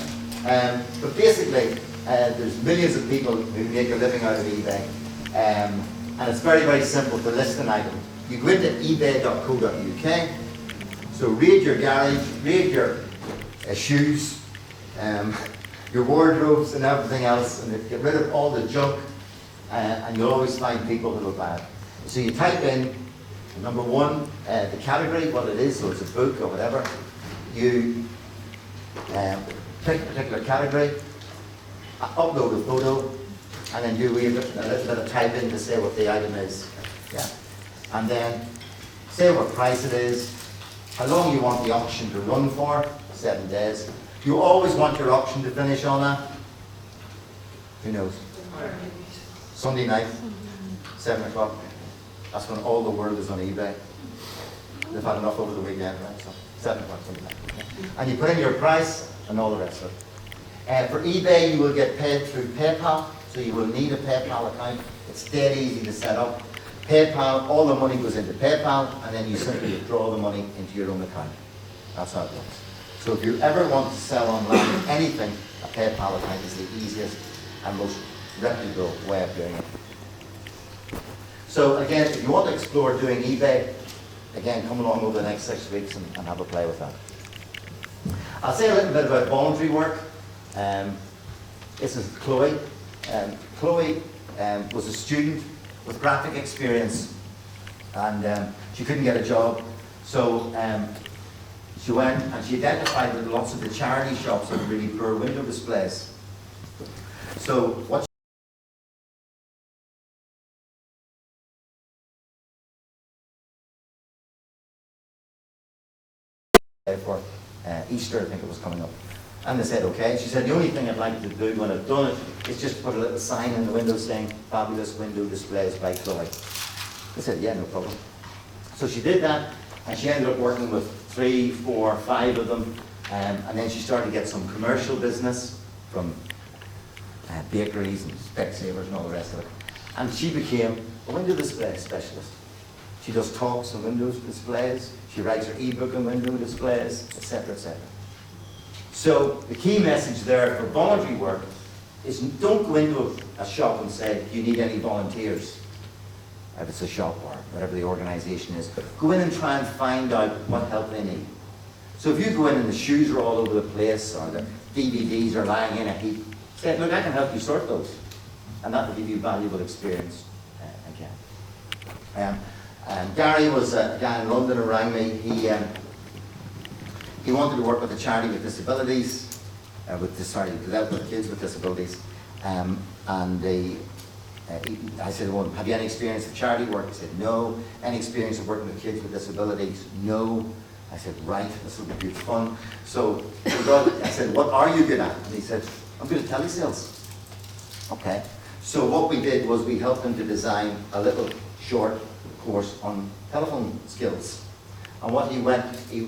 But basically, there's millions of people who make a living out of eBay. And it's very, very simple to list an item. You go into ebay.co.uk, so raid your garage, raid your shoes, your wardrobes and everything else, and get rid of all the junk, and you'll always find people who will buy it. So you type in, number 1, the category, what it is, so it's a book or whatever. You pick a particular category, upload a photo, and then do a little bit of typing to say what the item is. Yeah. And then say what price it is, how long you want the auction to run for, 7 days. You always want your auction to finish on a, who knows? Sunday night, 7 o'clock. That's when all the world is on eBay. They've had enough over the weekend, right? So 7 o'clock Sunday night. Okay. And you put in your price and all the rest of it. For eBay, you will get paid through PayPal, so you will need a PayPal account. It's dead easy to set up. PayPal, all the money goes into PayPal, and then you simply withdraw the money into your own account. That's how it works. So if you ever want to sell online anything, a PayPal account is the easiest and most reputable way of doing it. So again, if you want to explore doing eBay, again, come along over the next 6 weeks and have a play with that. I'll say a little bit about voluntary work. This is Chloe. Chloe was a student with graphic experience, and she couldn't get a job, so she went and she identified that lots of the charity shops had really poor window displays. So what for Easter, I think it was coming up. And they said, okay. She said, the only thing I'd like to do when I've done it is just put a little sign in the window saying, fabulous window displays by Chloe. They said, yeah, no problem. So she did that, and she ended up working with 3, 4, 5 of them, and then she started to get some commercial business from bakeries and Specsavers and all the rest of it. And she became a window display specialist. She does talks on window displays, she writes her ebook on window displays, etc., etc. So the key message there for voluntary work is don't go into a shop and say, do you need any volunteers? If it's a shop or whatever the organisation is. Go in and try and find out what help they need. So if you go in and the shoes are all over the place or the DVDs are lying in a heap, say, look, I can help you sort those. And that will give you valuable experience again. Gary was a guy in London who rang me. He wanted to work with a charity with disabilities, to help with kids with disabilities. I said, well, have you any experience of charity work? He said, no. Any experience of working with kids with disabilities? No. I said, right, this will be good fun. So I said, what are you good at? And he said, I'm good at telesales. Okay. So what we did was we helped him to design a little short course on telephone skills. And what he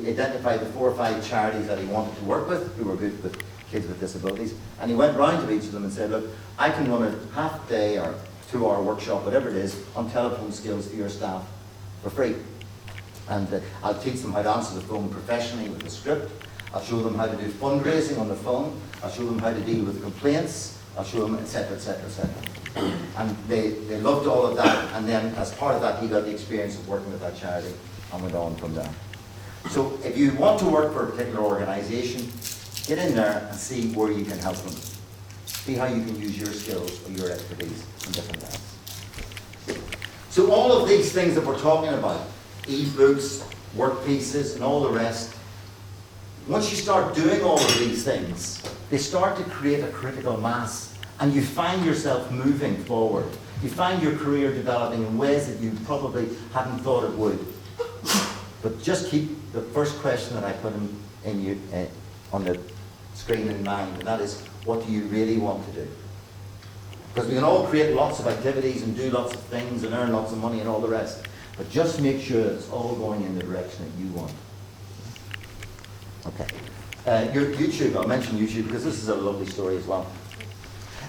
identified the 4 or 5 charities that he wanted to work with, who were good with kids with disabilities, and he went round to each of them and said, look, I can run a half-day or 2-hour workshop, whatever it is, on telephone skills for your staff for free. And I'll teach them how to answer the phone professionally with a script. I'll show them how to do fundraising on the phone. I'll show them how to deal with complaints. I'll show them, etc., etc., etc. And they loved all of that, and then as part of that, he got the experience of working with that charity and went on from there. So if you want to work for a particular organisation, get in there and see where you can help them. See how you can use your skills or your expertise in different ways. So all of these things that we're talking about, e-books, work pieces, and all the rest, once you start doing all of these things, they start to create a critical mass, and you find yourself moving forward. You find your career developing in ways that you probably hadn't thought it would. But just keep the first question that I put on the screen in mind, and that is, what do you really want to do? Because we can all create lots of activities and do lots of things and earn lots of money and all the rest, but just make sure it's all going in the direction that you want. Okay. Your YouTube, I'll mention YouTube because this is a lovely story as well.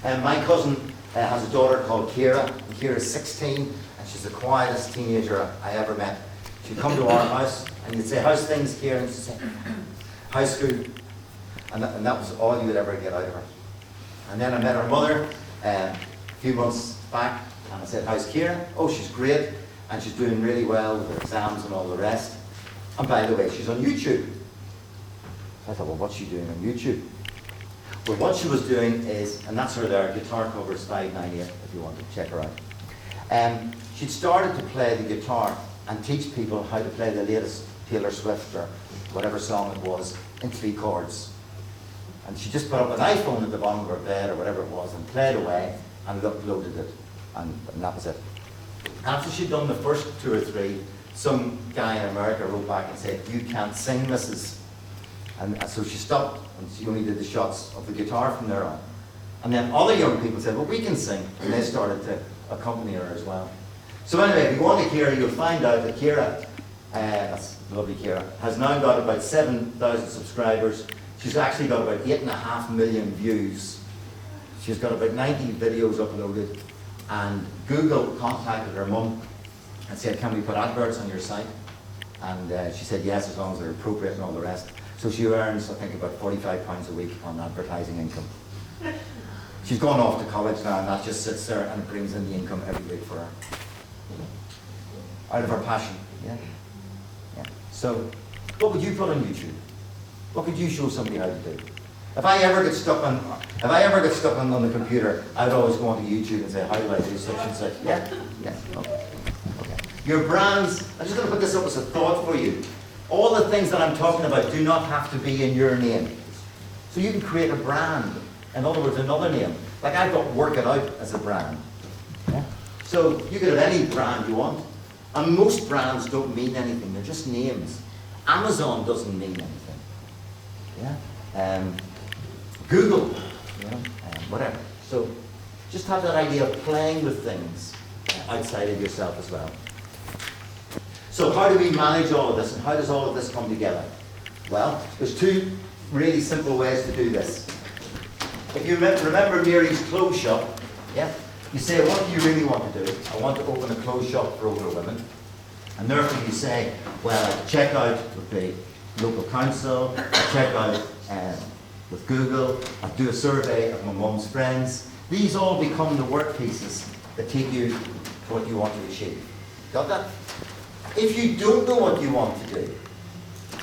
My cousin has a daughter called Kira, and Kira's 16, and she's the quietest teenager I ever met. She'd come to our house, and you'd say, how's things, Kira? And she'd say, how's school? And that was all you would ever get out of her. And then I met her mother a few months back, and I said, how's Kira? Oh, she's great, and she's doing really well with her exams and all the rest. And by the way, she's on YouTube. I thought, well, what's she doing on YouTube? Well, what she was doing is, and that's her there, guitar covers 598, if you want to check her out. She'd started to play the guitar and teach people how to play the latest Taylor Swift or whatever song it was in 3 chords. And she just put up an iPhone at the bottom of her bed or whatever it was and played away and uploaded it, and that was it. After she'd done the first 2 or 3, some guy in America wrote back and said, you can't sing, Mrs. And so she stopped, and she only did the shots of the guitar from there on. And then other young people said, well, we can sing, and they started to accompany her as well. So anyway, if you go on to Kira, you'll find out that Kira, that's lovely Kira, has now got about 7,000 subscribers. She's actually got about 8.5 million views. She's got about 90 videos uploaded, and Google contacted her mum and said, can we put adverts on your site? And she said yes, as long as they're appropriate and all the rest. So she earns, I think, about £45 a week on advertising income. She's gone off to college now, and that just sits there and brings in the income every week for her. Out of her passion, yeah? Yeah. So, what would you put on YouTube? What could you show somebody how to do? If I ever get stuck on the computer, I'd always go onto YouTube and say, how do I do such and such? Yeah? Yeah. Okay. Okay. Your brands, I'm just going to put this up as a thought for you. All the things that I'm talking about do not have to be in your name. So you can create a brand. In other words, another name. Like I've got Work It Out as a brand. Yeah? So you can have any brand you want. And most brands don't mean anything. They're just names. Amazon doesn't mean anything. Yeah? Google, you know, whatever. So just have that idea of playing with things outside of yourself as well. So how do we manage all of this, and how does all of this come together? Well, there's 2 really simple ways to do this. If you remember Mary's clothes shop, yeah, you say, what do you really want to do? I want to open a clothes shop for older women. And therefore you say, well, I check out with the local council, I check out with Google, I do a survey of my mum's friends. These all become the work pieces that take you to what you want to achieve. Got that? If you don't know what you want to do,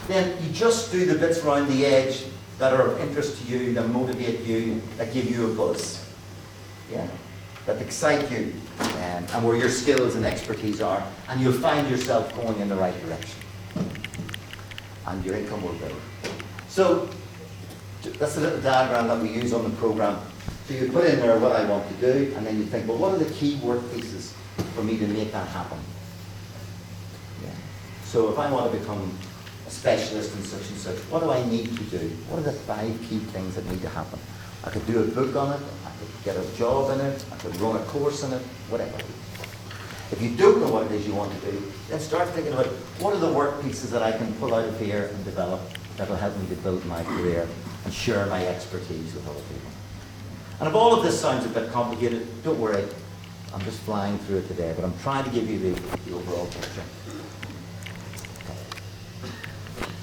then you just do the bits around the edge that are of interest to you, that motivate you, that give you a buzz. Yeah? That excite you, and where your skills and expertise are, and you'll find yourself going in the right direction. And your income will build. So, that's a little diagram that we use on the program. So you put in there what I want to do, and then you think, well, what are the key work pieces for me to make that happen? Yeah. So if I want to become a specialist in such and such, what do I need to do? What are the 5 key things that need to happen? I could do a book on it, I could get a job in it, I could run a course in it, whatever. If you don't know what it is you want to do, then start thinking about what are the work pieces that I can pull out of here and develop that will help me to build my career and share my expertise with other people. And if all of this sounds a bit complicated, don't worry. I'm just flying through it today, but I'm trying to give you the overall picture.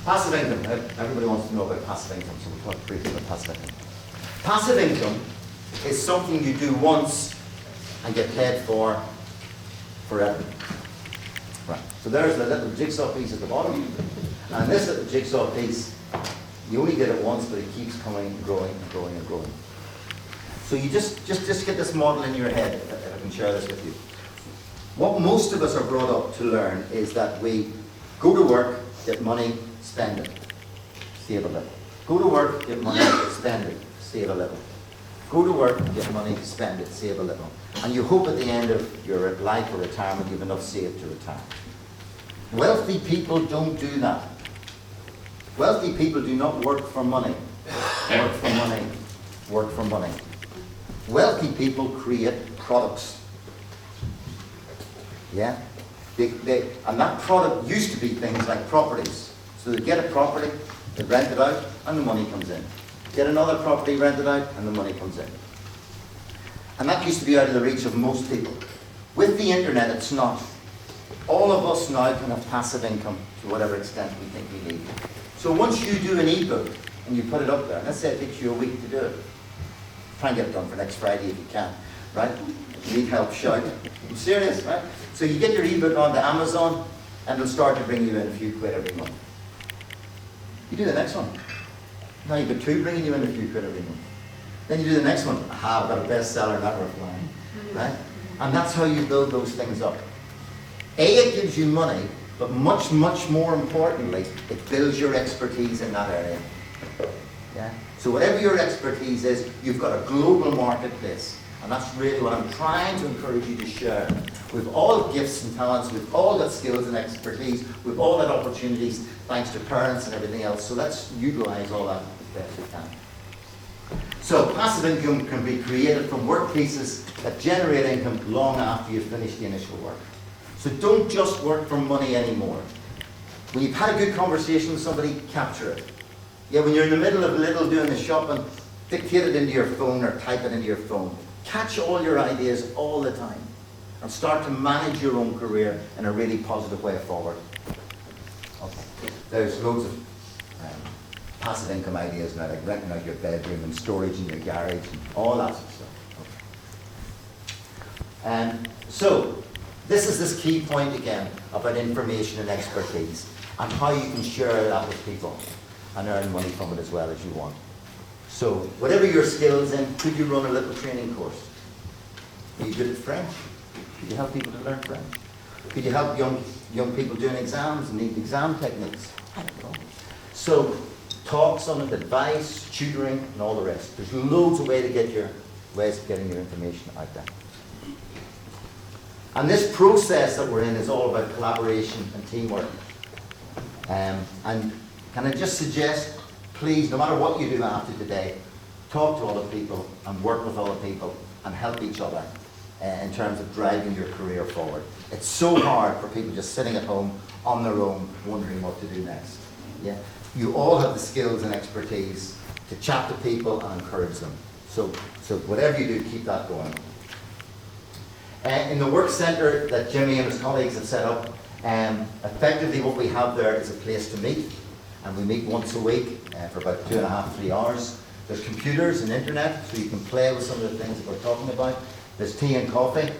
Passive income. Everybody wants to know about passive income, so we'll talk briefly about passive income. Passive income is something you do once and get paid for forever. Right. So there's the little jigsaw piece at the bottom. And this little jigsaw piece, you only did it once, but it keeps coming and growing and growing and growing. So you just get this model in your head, if I can share this with you. What most of us are brought up to learn is that we go to work, get money, spend it, save a little. Go to work, get money, spend it, save a little. Go to work, get money, spend it, save a little. And you hope at the end of your life or retirement you have enough saved to retire. Wealthy people don't do that. Wealthy people do not work for money. Work for money. Work for money. Wealthy people create products. Yeah? And that product used to be things like properties. So they get a property, they rent it out, and the money comes in. Get another property, rent it out, and the money comes in. And that used to be out of the reach of most people. With the internet, it's not. All of us now can have passive income to whatever extent we think we need. So once you do an ebook and you put it up there, let's say it takes you a week to do it. Try and get it done for next Friday if you can, right? If you need help, shout. I'm serious, right? So you get your ebook onto Amazon and it'll start to bring you in a few quid every month. You do the next one. Now you've got two bringing you in a few quid every month. Then you do the next one. Aha, I've got a bestseller network line, right? And that's how you build those things up. It gives you money, but much, much more importantly, it builds your expertise in that area. Yeah? So whatever your expertise is, you've got a global marketplace. And that's really what I'm trying to encourage you to share. We've all gifts and talents, we've all got skills and expertise, we've all got opportunities thanks to parents and everything else. So let's utilize all that as best we can. So passive income can be created from work pieces that generate income long after you've finished the initial work. So don't just work for money anymore. When you've had a good conversation with somebody, capture it. Yeah, when you're in the middle of Lidl doing the shopping, dictate it into your phone or type it into your phone. Catch all your ideas all the time and start to manage your own career in a really positive way forward. Okay. There's loads of passive income ideas now, like renting out your bedroom and storage in your garage and all that sort of stuff. Okay. So this is this key point again about information and expertise and how you can share that with people and earn money from it as well as you want. So whatever your skills in, could you run a little training course? Are you good at French? Could you help people to learn French? Could you help young people doing exams and need exam techniques? I don't know. So talks on it, advice, tutoring, and all the rest. There's loads of ways of getting your information out there. And this process that we're in is all about collaboration and teamwork. And can I just suggest, please, no matter what you do after today, talk to other people and work with other people and help each other in terms of driving your career forward. It's so hard for people just sitting at home on their own wondering what to do next. Yeah? You all have the skills and expertise to chat to people and encourage them. So whatever you do, keep that going. In the work centre that Jimmy and his colleagues have set up, effectively what we have there is a place to meet. And we meet once a week for about 2.5 to 3 hours. There's computers and internet, so you can play with some of the things that we're talking about. There's tea and coffee,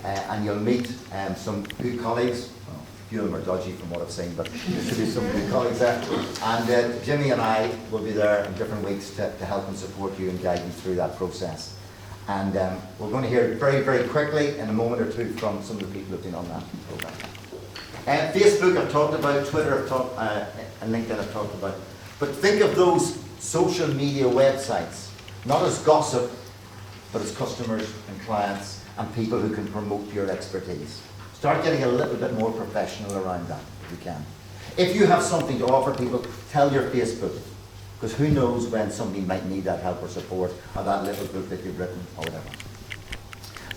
and you'll meet some good colleagues. Well, a few of them are dodgy from what I've seen, but there should be some good colleagues there. And Jimmy and I will be there in different weeks to help and support you and guide you through that process. And we're going to hear very, very quickly in a moment or two from some of the people who have been on that program. Facebook I've talked about, Twitter I've talked, and LinkedIn I've talked about. But think of those social media websites, not as gossip, but as customers and clients and people who can promote your expertise. Start getting a little bit more professional around that if you can. If you have something to offer people, tell your Facebook, because who knows when somebody might need that help or support or that little book that you've written or whatever.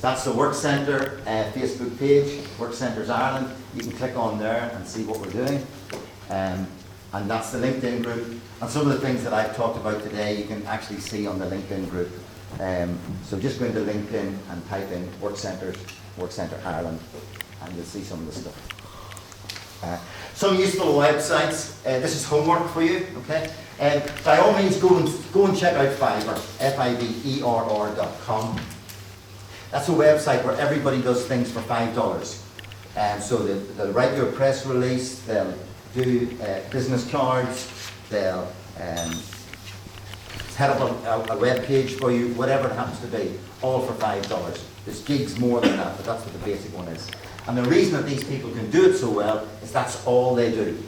That's the Work Centre Facebook page, Work Centres Ireland. You can click on there and see what we're doing. And that's the LinkedIn group. And some of the things that I've talked about today, you can actually see on the LinkedIn group. So just go into LinkedIn and type in Work Centre Ireland, and you'll see some of the stuff. Some useful websites. This is homework for you, okay? By all means, go and check out Fiverr, fiverr.com. That's a website where everybody does things for $5. And so they'll write you a press release, they'll do business cards, they'll set up a web page for you, whatever it happens to be, all for $5. There's gigs more than that, but that's what the basic one is. And the reason that these people can do it so well is that's all they do.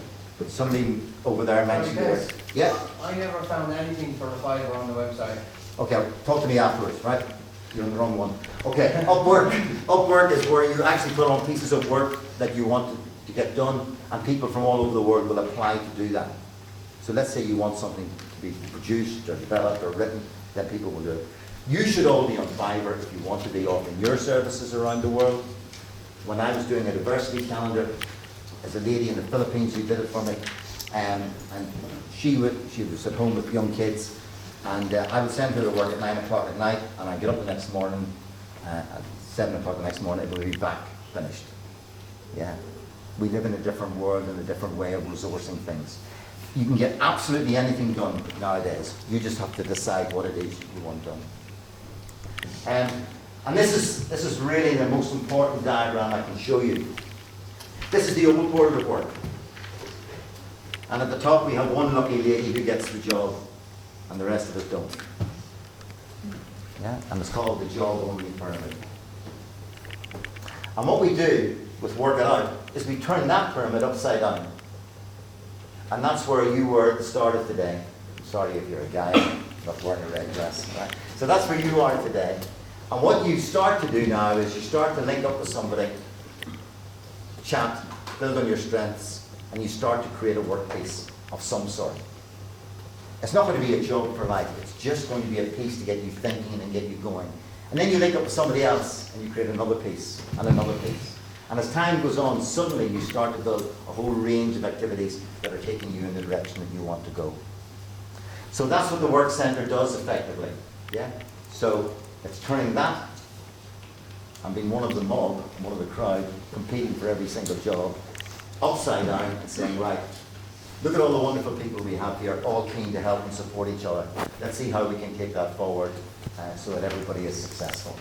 Somebody over there mentioned this. Yeah? I never found anything for a $5 on the website. Okay, talk to me afterwards, right? You're on the wrong one. Okay, Upwork. Upwork is where you actually put on pieces of work that you want to get done, and people from all over the world will apply to do that. So let's say you want something to be produced or developed or written, then people will do it. You should all be on Fiverr if you want to be offering your services around the world. When I was doing a diversity calendar, there's a lady in the Philippines who did it for me, and she was at home with young kids. And I would send her to work at 9 o'clock at night, and I'd get up the next morning, at 7 o'clock the next morning, it would be back, finished. Yeah. We live in a different world and a different way of resourcing things. You can get absolutely anything done nowadays. You just have to decide what it is you want done. And this is really the most important diagram I can show you. This is the old world of work. And at the top we have one lucky lady who gets the job, and the rest of us don't. Yeah? And it's called the job-only pyramid. And what we do with Work It Out is we turn that pyramid upside down. And that's where you were at the start of today. I'm sorry if you're a guy not wearing a red dress. Right? So that's where you are today. And what you start to do now is you start to link up with somebody, chat, build on your strengths, and you start to create a workplace of some sort. It's not going to be a job for life. It's just going to be a piece to get you thinking and get you going. And then you link up with somebody else and you create another piece and another piece. And as time goes on, suddenly you start to build a whole range of activities that are taking you in the direction that you want to go. So that's what the Work Centre does effectively. Yeah? So it's turning that and being one of the mob, one of the crowd, competing for every single job, upside down and saying, right, look at all the wonderful people we have here, all keen to help and support each other. Let's see how we can take that forward so that everybody is successful.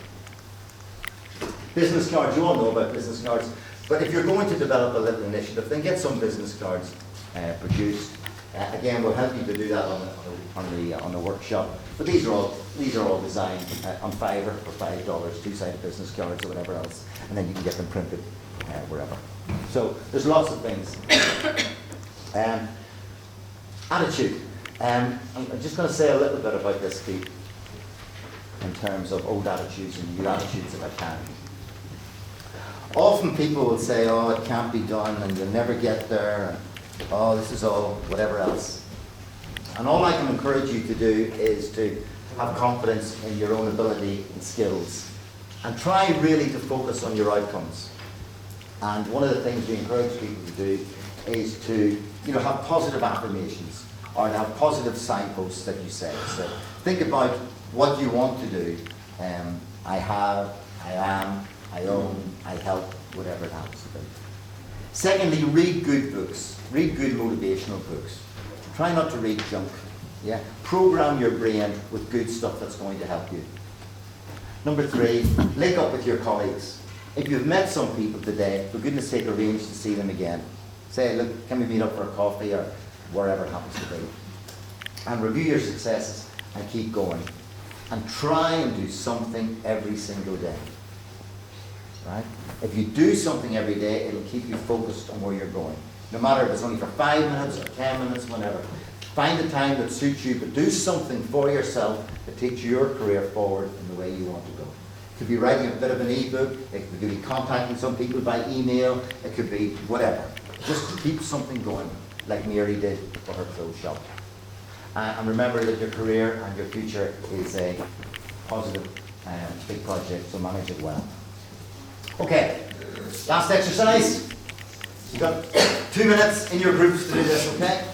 Business cards, you all know about business cards, but if you're going to develop a little initiative, then get some business cards produced. Again, we'll help you to do that on the workshop. But these are all designed on Fiverr for $5, two-sided business cards or whatever else, and then you can get them printed wherever. So there's lots of things. Attitude. I'm just going to say a little bit about this, Pete, in terms of old attitudes and new attitudes if I can. Often people will say, oh, it can't be done and you'll never get there, and, oh, this is all whatever else. And all I can encourage you to do is to have confidence in your own ability and skills, and try really to focus on your outcomes. And one of the things we encourage people to do is to have positive affirmations or to have positive signposts that you say. So think about what you want to do. I have, I am, I own, I help, whatever it happens to be. Secondly, read good books. Read good motivational books. Try not to read junk. Yeah? Program your brain with good stuff that's going to help you. Number 3, link up with your colleagues. If you've met some people today, for goodness sake, arrange to see them again. Say, look, can we meet up for a coffee or wherever it happens to be? And review your successes and keep going. And try and do something every single day. Right? If you do something every day, it'll keep you focused on where you're going. No matter if it's only for 5 minutes or 10 minutes, whenever. Find a time that suits you, but do something for yourself that takes your career forward in the way you want to go. It could be writing a bit of an ebook, it could be contacting some people by email, it could be whatever. Just keep something going, like Mary did for her clothes shop. And remember that your career and your future is a positive big project, so manage it well. Okay, last exercise. You've got 2 minutes in your groups to do this, okay?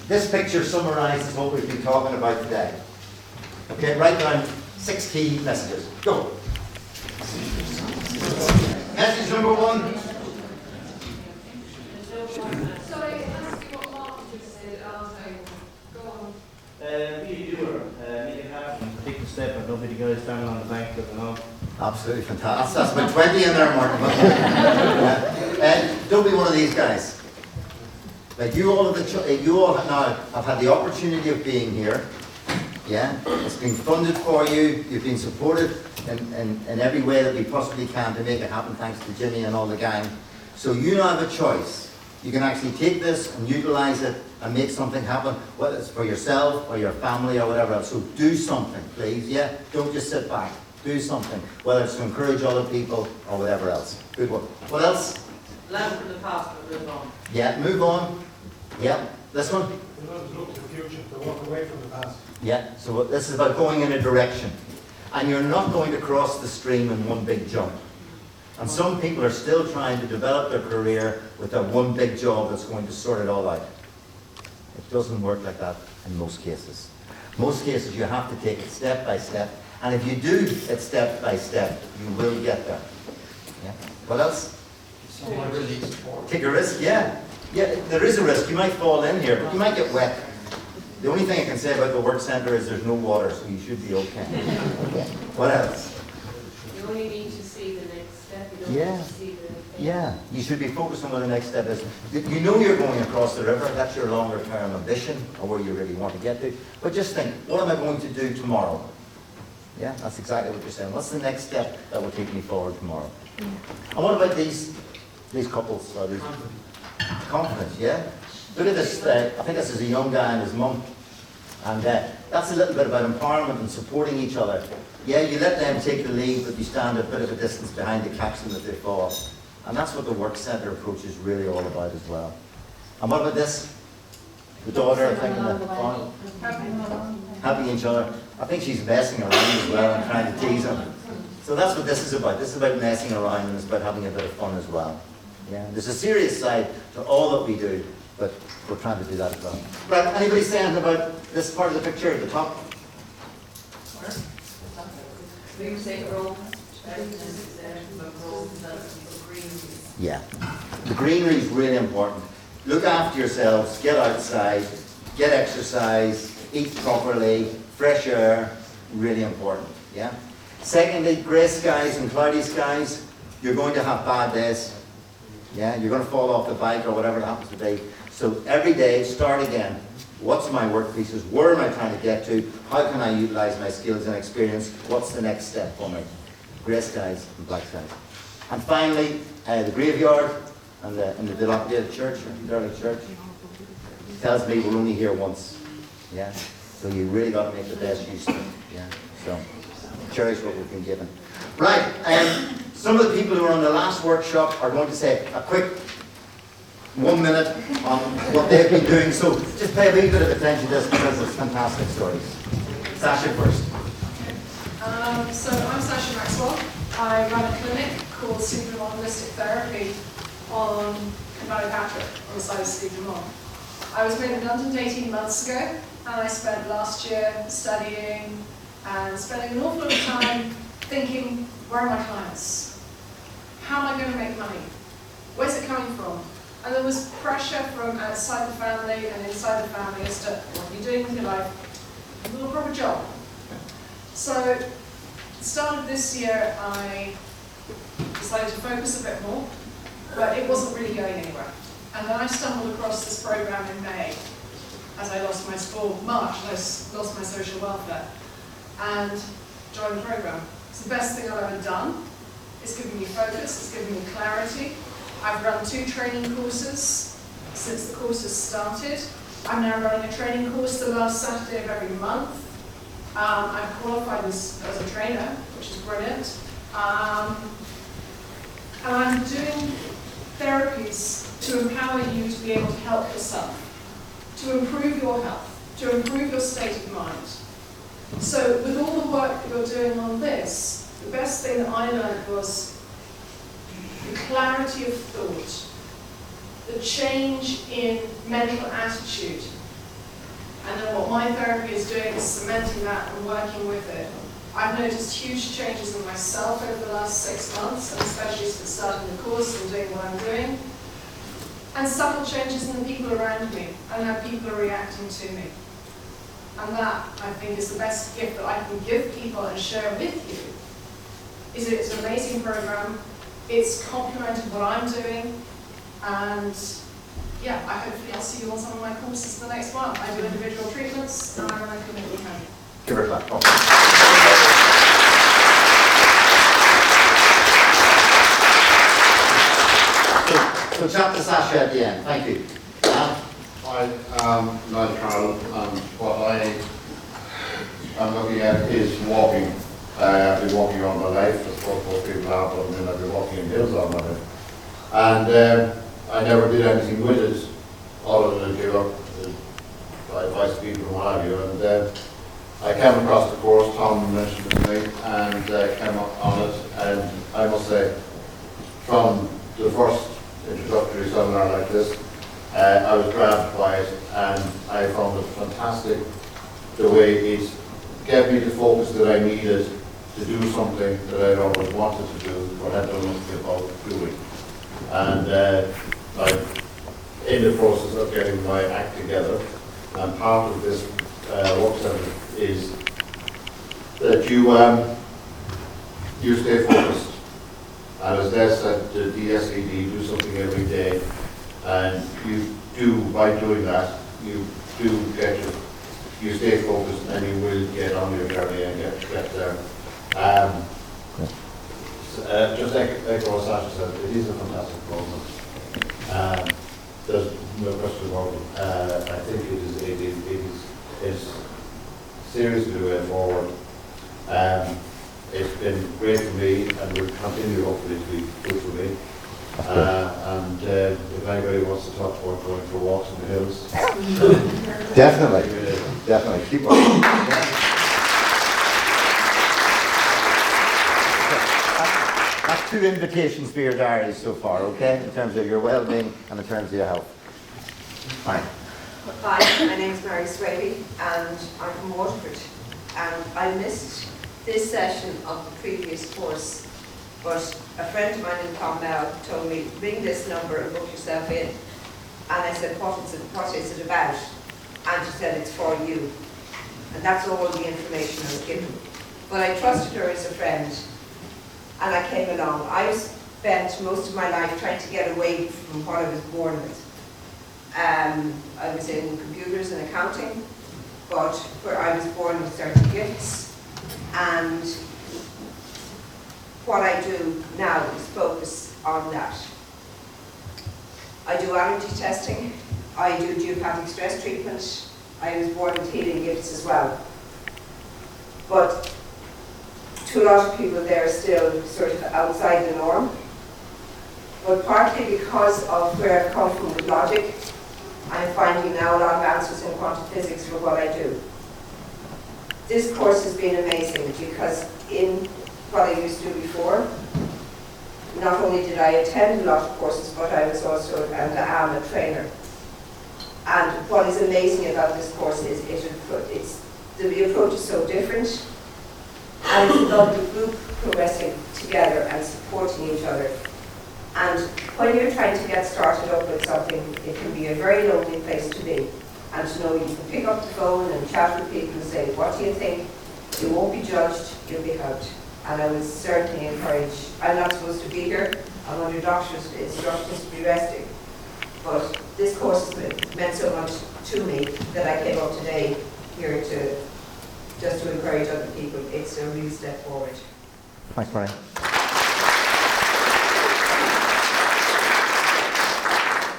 This picture summarises what we've been talking about today. Okay, write down 6 key messages. Go. Message number 1. Sorry, ask you what Mark just said. Go on. Be a doer, make it happen. Take the step and don't be the guy standing on the bank looking off. Absolutely fantastic. That's about 20 in there, Mark. And don't be one of these guys. Like you all now have had the opportunity of being here. Yeah, it's been funded for you. You've been supported in every way that we possibly can to make it happen, thanks to Jimmy and all the gang. So you now have a choice. You can actually take this and utilize it and make something happen, whether it's for yourself or your family or whatever else. So do something, please. Yeah, don't just sit back. Do something, whether it's to encourage other people or whatever else. Good one. What else? Learn from the past, but move on. Yeah, move on. Yeah, this one. Do not look to the future, to walk away from the past. Yeah, so this is about going in a direction. And you're not going to cross the stream in one big jump. And some people are still trying to develop their career with that one big job that's going to sort it all out. It doesn't work like that in most cases. Most cases you have to take it step by step. And if you do it step by step, you will get there. Yeah. What else? Take a risk, yeah. Yeah, there is a risk. You might fall in here, but you might get wet. The only thing I can say about the work centre is there's no water, so you should be okay. What else? You only need to see the next step. You don't Yeah. need to see the Yeah, you should be focused on what the next step is. You know you're going across the river, that's your longer term ambition, or where you really want to get to. But just think, what am I going to do tomorrow? Yeah, that's exactly what you're saying. What's the next step that will take me forward tomorrow? And what about these couples? Or these confidence, yeah? Look at this, I think this is a young guy and his mum. And that's a little bit about empowerment and supporting each other. Yeah, you let them take the lead, but you stand a bit of a distance behind to catch them if they fall. And that's what the work centre approach is really all about as well. And what about this? The daughter, I think, in the farm. Helping each other. I think she's messing around as well and trying to tease him. So that's what this is about. This is about messing around, and it's about having a bit of fun as well. Yeah, there's a serious side to all that we do, but we're trying to do that as well. Right, anybody say anything about this part of the picture at the top? Yeah, the greenery is really important. Look after yourselves, get outside, get exercise, eat properly, fresh air, really important, yeah? Secondly, grey skies and cloudy skies, you're going to have bad days. Yeah, you're going to fall off the bike or whatever it happens to be. So every day, start again. What's my work pieces? Where am I trying to get to? How can I utilize my skills and experience? What's the next step for me? Grey skies and black skies. And finally, the graveyard and the dilapidated church, or derelict church, tells me we're only here once. Yeah, so you really got to make the best use of it. Yeah, so cherish what we've been given. Right, some of the people who are on the last workshop are going to say a quick 1 minute on what they've been doing. So just pay a wee bit of attention to this because it's fantastic stories. Sasha first. So I'm Sasha Maxwell. I run a clinic called Supramodelistic Therapy on Valley Patrick on the side of Stephen Moore. I was made redundant 18 months ago, and I spent last year studying and spending an awful lot of time thinking, where are my clients? How am I going to make money? Where's it coming from? And there was pressure from outside the family and inside the family as to what are you doing with your life? A little proper job. So, at the start of this year, I decided to focus a bit more, but it wasn't really going anywhere. And then I stumbled across this program in May, as I lost my March, as I lost my social welfare, and joined the program. It's the best thing I've ever done. It's given me focus, it's given me clarity. I've run 2 training courses since the course has started. I'm now running a training course the last Saturday of every month. I'm qualified as a trainer, which is brilliant. And I'm doing therapies to empower you to be able to help yourself, to improve your health, to improve your state of mind. So with all the work that you're doing on this, the best thing that I learned was the clarity of thought, the change in mental attitude. And then what my therapy is doing is cementing that and working with it. I've noticed huge changes in myself over the last 6 months, and especially since starting the course and doing what I'm doing. And subtle changes in the people around me and how people are reacting to me. And that, I think, is the best gift that I can give people and share with you. Is that it's an amazing program, it's complemented what I'm doing, and yeah, hopefully I'll see you on some of my courses the next one. I do individual treatments, and I run a clinical home. Give her a clap. So chat to Sasha at the end. Thank you. I am not Carl, and what I am looking at is walking. I've been walking all my life, that's what most people have, but I mean, I've been walking in hills all my life. And I never did anything with it, other than give up advice to people and what have you. And I came across the course, Tom mentioned it to me, and came up on it, and I must say, from the first introductory seminar like this, I was grabbed by it, and I found it fantastic the way it gave me the focus that I needed to do something that I'd always wanted to do, but had done nothing about doing. And I'm in the process of getting my act together, and part of this work session is that you stay focused. And as Des said, the DSED, do something every day, and you do, by doing that, you do get it. You stay focused and you will get on your journey and get there. Just like what Sasha said, it is a fantastic program. There's no question about it. I think it's seriously the way forward. It's been great for me and will continue hopefully to be good for me. And if anybody wants to talk about going for walks in the hills, Definitely. Keep on. That's 2 invitations for your diaries so far, okay? In terms of your well-being and in terms of your health. Fine. Hi, my name is Mary Swaby and I'm from Waterford. And I missed this session of the previous course, but a friend of mine in Clonmel told me, ring this number and book yourself in. And I said, what is it about? And she said, it's for you. And that's all the information I was given. But I trusted her as a friend, and I came along. I spent most of my life trying to get away from what I was born with. I was in computers and accounting, but where I was born with certain gifts. And what I do now is focus on that. I do allergy testing, I do geopathic stress treatment, I was born with healing gifts as well. But to a lot of people they're still sort of outside the norm. But partly because of where I've come from with logic, I'm finding now a lot of answers in quantum physics for what I do. This course has been amazing because in what I used to do before, not only did I attend a lot of courses, but I was also and am a trainer. And what is amazing about this course is the approach is so different, and it's a lovely group progressing together and supporting each other. And when you're trying to get started up with something, it can be a very lonely place to be. And to know you can pick up the phone and chat with people and say, what do you think? You won't be judged, you'll be helped. And I would certainly encourage, I'm not supposed to be here, I'm under doctor's instructions to be resting. But this course has meant so much to me that I came up today here just to encourage other people. It's a real step forward. Thanks, Brian.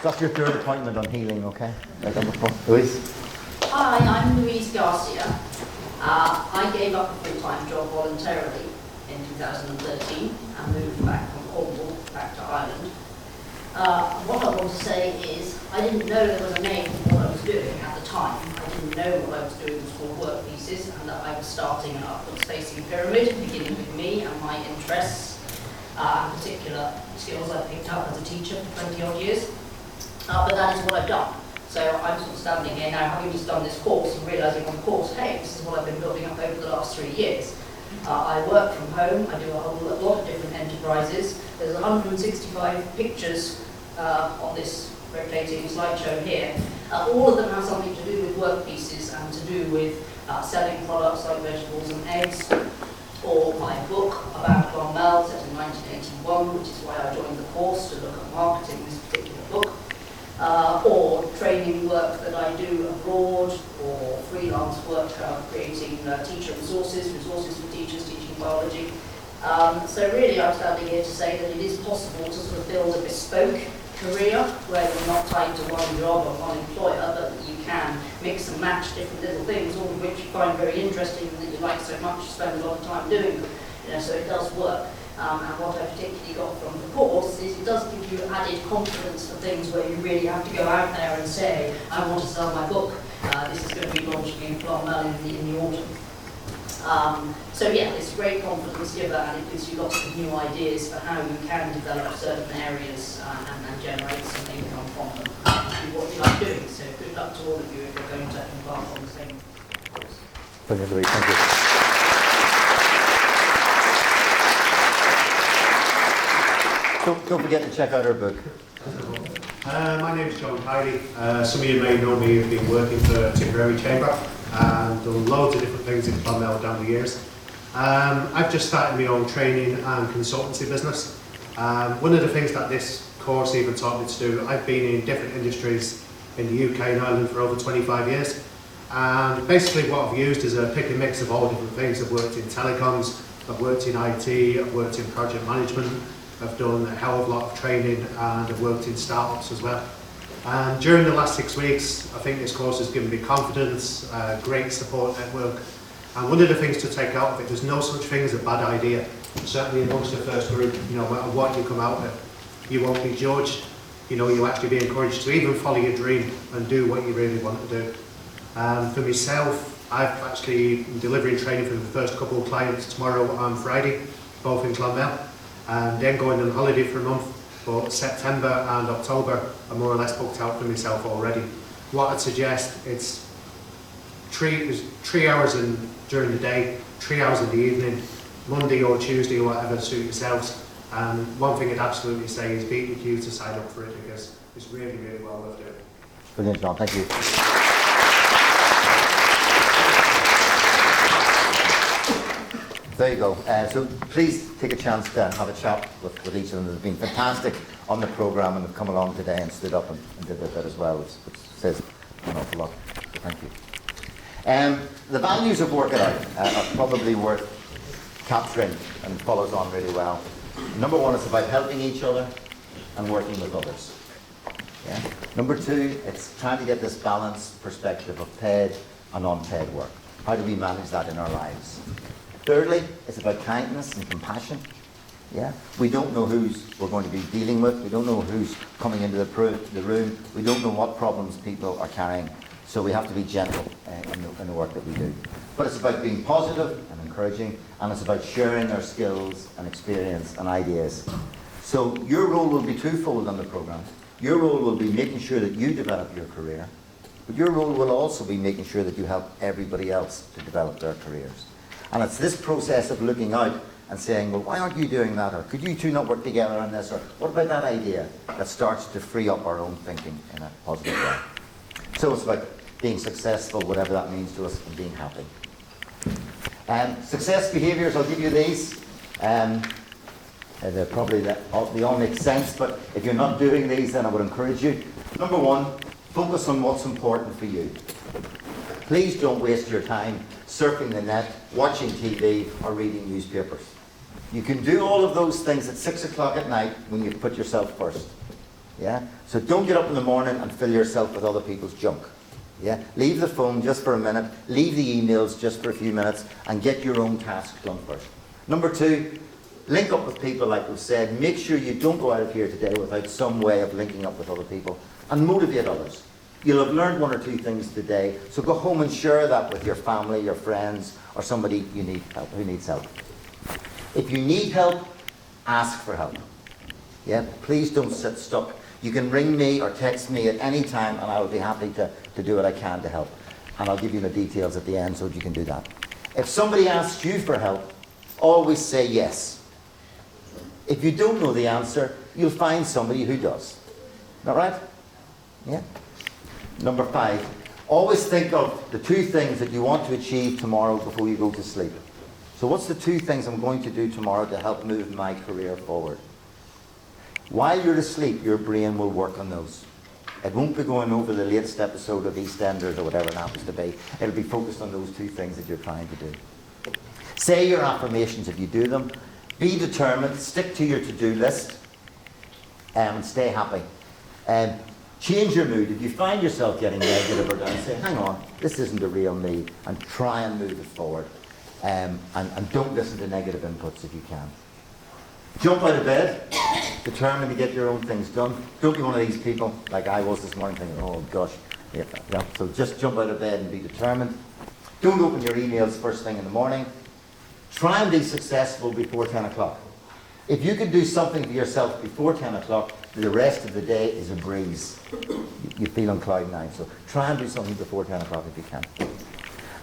That's your 3rd appointment on healing, okay? Like I'm before. Louise? Hi, I'm Louise Garcia. I gave up a full-time job voluntarily in 2013 and moved back from Cornwall back to Ireland. What I want to say is I didn't know there was a name for what I was doing at the time. I didn't didn't know what I was doing was called work pieces, and that I was starting an upwards facing pyramid, beginning with me and my interests, and particular skills I picked up as a teacher for 20 odd years. But that is what I've done. So I'm sort of standing here now, having just done this course and realising on the course, hey, this is what I've been building up over the last 3 years. I work from home, I do a whole lot of different enterprises. There's 165 pictures on this rotating slideshow here. All of them have something to do with work pieces and to do with selling products like vegetables and eggs, or my book about Clonmel set in 1981, which is why I joined the course to look at marketing this particular book. Or training work that I do abroad, or freelance work creating teacher resources for teachers teaching biology. So really I'm standing here to say that it is possible to sort of build a bespoke career where you're not tied to one job or one employer, but that you can mix and match different little things, all of which you find very interesting and that you like so much, you spend a lot of time doing them. So it does work. And what I particularly got from the course is it does give you added confidence for things where you really have to go out there and say, I want to sell my book. This is going to be launching in Clonmel in the autumn. So yeah, it's a great confidence giver, and it gives you lots of new ideas for how you can develop certain areas and generate some income from them. Do what you like doing. So good luck to all of you if you're going to embark on the same course. Brilliant, Louise, thank you. Don't forget to check out our book. My name is John Heidi. Some of you may know me, I've been working for CCRC Chamber and done loads of different things in Clonmel down the years. I've just started my own training and consultancy business. One of the things that this course even taught me to do, I've been in different industries in the UK and Ireland for over 25 years. And basically what I've used is a pick and mix of all different things. I've worked in telecoms, I've worked in IT, I've worked in project management, I've done a hell of a lot of training, and I've worked in startups as well. And during the last 6 weeks, I think this course has given me confidence, great support network. And one of the things to take out of it, there's no such thing as a bad idea. Certainly amongst the first group, no matter what you come out with, you won't be judged. You actually be encouraged to even follow your dream and do what you really want to do. For myself, I've actually been delivering training for the first couple of clients tomorrow and Friday, both in Clonmel, and then going on holiday for a month. But September and October are more or less booked out for myself already. What I'd suggest, it's 3 hours during the day, 3 hours in the evening, Monday or Tuesday or whatever to suit yourselves. And one thing I'd absolutely say is beat the queue to sign up for it, because it's really, really well worth it. Brilliant, John, thank you. There you go. So please take a chance to have a chat with each of them. They've been fantastic on the programme and have come along today and stood up and did that as well, which says an awful lot. So thank you. The values of Work It Out are probably worth capturing and follows on really well. Number one, it's about helping each other and working with others. Yeah? Number two, it's trying to get this balanced perspective of paid and unpaid work. How do we manage that in our lives? Thirdly, it's about kindness and compassion. Yeah? We don't know who's we're going to be dealing with. We don't know who's coming into the room. We don't know what problems people are carrying. So we have to be gentle in the work that we do. But it's about being positive and encouraging, and it's about sharing our skills and experience and ideas. So your role will be twofold on the programme. Your role will be making sure that you develop your career, but your role will also be making sure that you help everybody else to develop their careers. And it's this process of looking out and saying, well, why aren't you doing that? Or could you two not work together on this? Or what about that idea? That starts to free up our own thinking in a positive way. So it's about being successful, whatever that means to us, and being happy. Success behaviours, I'll give you these. They're probably they all make sense, but if you're not doing these, then I would encourage you. Number one, focus on what's important for you. Please don't waste your time surfing the net, watching TV, or reading newspapers. You can do all of those things at 6 o'clock at night when you put yourself first. Yeah? So don't get up in the morning and fill yourself with other people's junk. Yeah? Leave the phone just for a minute, leave the emails just for a few minutes, and get your own tasks done first. Number two, link up with people like we've said. Make sure you don't go out of here today without some way of linking up with other people, and motivate others. You'll have learned one or two things today, so go home and share that with your family, your friends, or somebody you need help, who needs help. If you need help, ask for help. Yeah, please don't sit stuck. You can ring me or text me at any time, and I will be happy to do what I can to help. And I'll give you the details at the end so that you can do that. If somebody asks you for help, always say yes. If you don't know the answer, you'll find somebody who does. Is that right? Yeah? Number 5, always think of the 2 things that you want to achieve tomorrow before you go to sleep. So what's the 2 things I'm going to do tomorrow to help move my career forward? While you're asleep, your brain will work on those. It won't be going over the latest episode of EastEnders or whatever it happens to be. It'll be focused on those 2 things that you're trying to do. Say your affirmations if you do them. Be determined, stick to your to-do list, and stay happy. Change your mood. If you find yourself getting negative or down, say, hang on, this isn't the real me, and try and move it forward. And don't listen to negative inputs if you can. Jump out of bed, determined to get your own things done. Don't be one of these people like I was this morning thinking, oh gosh. Yeah. So just jump out of bed and be determined. Don't open your emails first thing in the morning. Try and be successful before 10 o'clock. If you can do something for yourself before 10 o'clock, the rest of the day is a breeze. You feel on cloud 9. So try and do something before 10 o'clock if you can.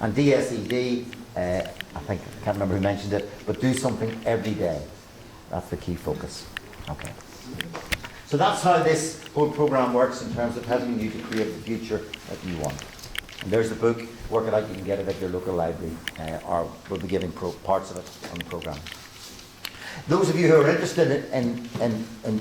And DSED, I can't remember who mentioned it, but do something every day. That's the key focus. Okay. So that's how this whole program works in terms of helping you to create the future that you want. And there's the book, Work It Out. You can get it at your local library, or we'll be giving parts of it on the program. Those of you who are interested in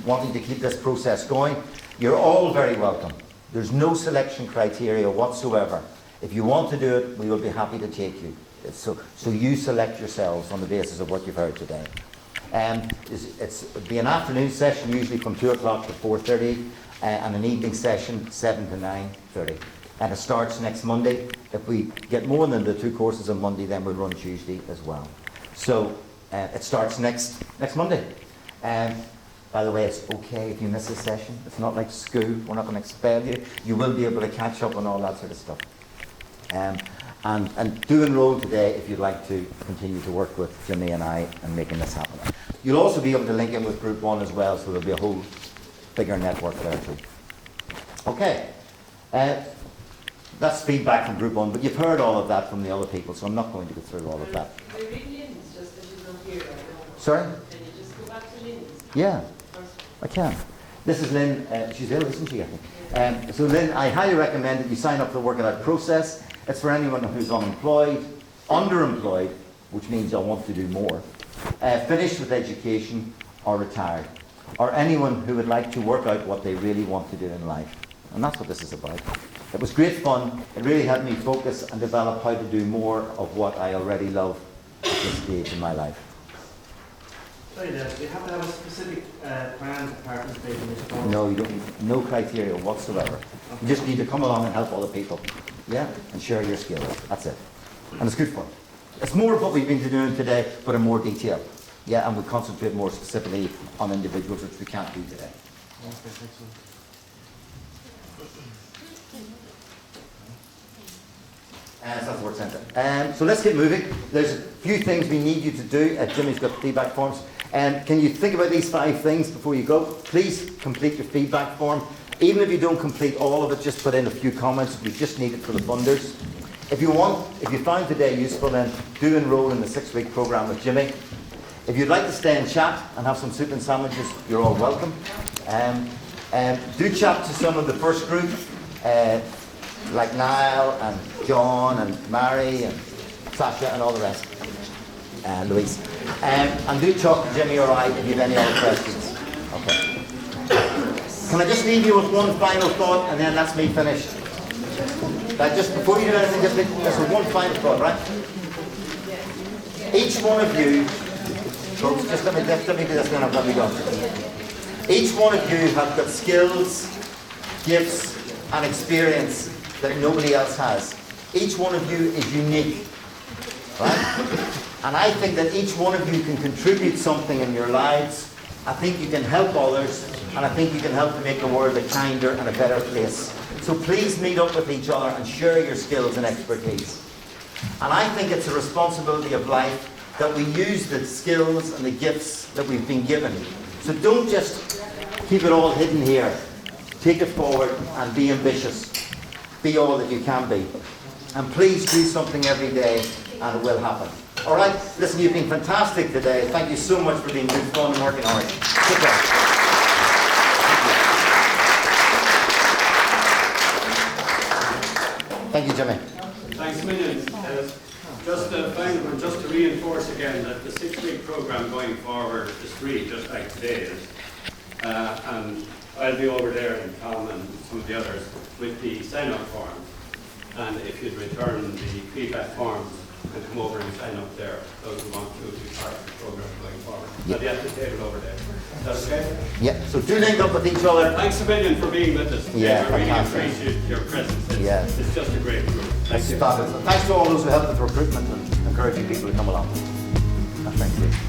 wanting to keep this process going, you're all very welcome. There's no selection criteria whatsoever. If you want to do it, we will be happy to take you. So you select yourselves on the basis of what you've heard today. It'll be an afternoon session, usually from 2 o'clock to 4:30, and an evening session, 7 to 9:30. And it starts next Monday. If we get more than the 2 courses on Monday, then we'll run Tuesday as well. So it starts next Monday. By the way, it's okay if you miss a session. It's not like school. We're not going to expel you. You will be able to catch up on all that sort of stuff. And do enroll today if you'd like to continue to work with Jimmy and I in making this happen. You'll also be able to link in with Group 1 as well, so there'll be a whole bigger network there too. Okay. That's feedback from Group 1, but you've heard all of that from the other people, so I'm not going to go through all of that. Can you read Lynn's just that she's not here right now? Sorry? Can you just go back to Lynn's? Yeah, I can. This is Lynn. She's ill, isn't she, I think? So Lynn, I highly recommend that you sign up for the Work It Out process. It's for anyone who's unemployed, underemployed, which means I want to do more, finished with education, or retired, or anyone who would like to work out what they really want to do in life. And that's what this is about. It was great fun. It really helped me focus and develop how to do more of what I already love at this stage in my life. Sorry, Dad, do you have to have a specific plan to participate in this course? No, you don't need no criteria whatsoever. You just need to come along and help other people. Yeah? And share your skills. That's it. And it's good fun. It's more of what we've been doing today, but in more detail. Yeah, and we concentrate more specifically on individuals, which we can't do today. Okay, excellent. So that's the work centre. So let's get moving. There's a few things we need you to do. Jimmy's got feedback forms. Can you think about these 5 things before you go? Please complete your feedback form. Even if you don't complete all of it, just put in a few comments. We just need it for the funders. If you found today useful, then do enroll in the 6-week program with Jimmy. If you'd like to stay and chat and have some soup and sandwiches, you're all welcome. Do chat to some of the first group, like Niall and John and Mary and Sasha and all the rest, and Louise. And do talk to Jimmy or I if you have any other questions. Okay. Can I just leave you with one final thought, and then that's me finished? Just before you do anything, just one final thought, right? Each one of you, folks, just let me do this, then I've got to be gone. Each one of you have got skills, gifts, and experience that nobody else has. Each one of you is unique, right? And I think that each one of you can contribute something in your lives. I think you can help others, and I think you can help to make the world a kinder and a better place. So please meet up with each other and share your skills and expertise. And I think it's a responsibility of life that we use the skills and the gifts that we've been given. So don't just keep it all hidden here. Take it forward and be ambitious. Be all that you can be. And please do something every day and it will happen. All right? Listen, you've been fantastic today. Thank you so much for being good fun and working hard. Take care. Thank you, Jimmy. Thanks a million. Just to reinforce again that the 6-week program going forward is free, just like today is. And I'll be over there, and Tom and some of the others, with the sign-up forms. And if you'd return the feedback forms and come over and sign up there, those who want to be part of the program going forward. Yep. At the table over there. Is that okay? Yeah, so do link up with each other. Thanks a million for being with us today. Yeah, I really fantastic. appreciate your presence. It's just a great group. Thank you. Thanks to all those who helped with recruitment and encouraging people to come along. Thank you.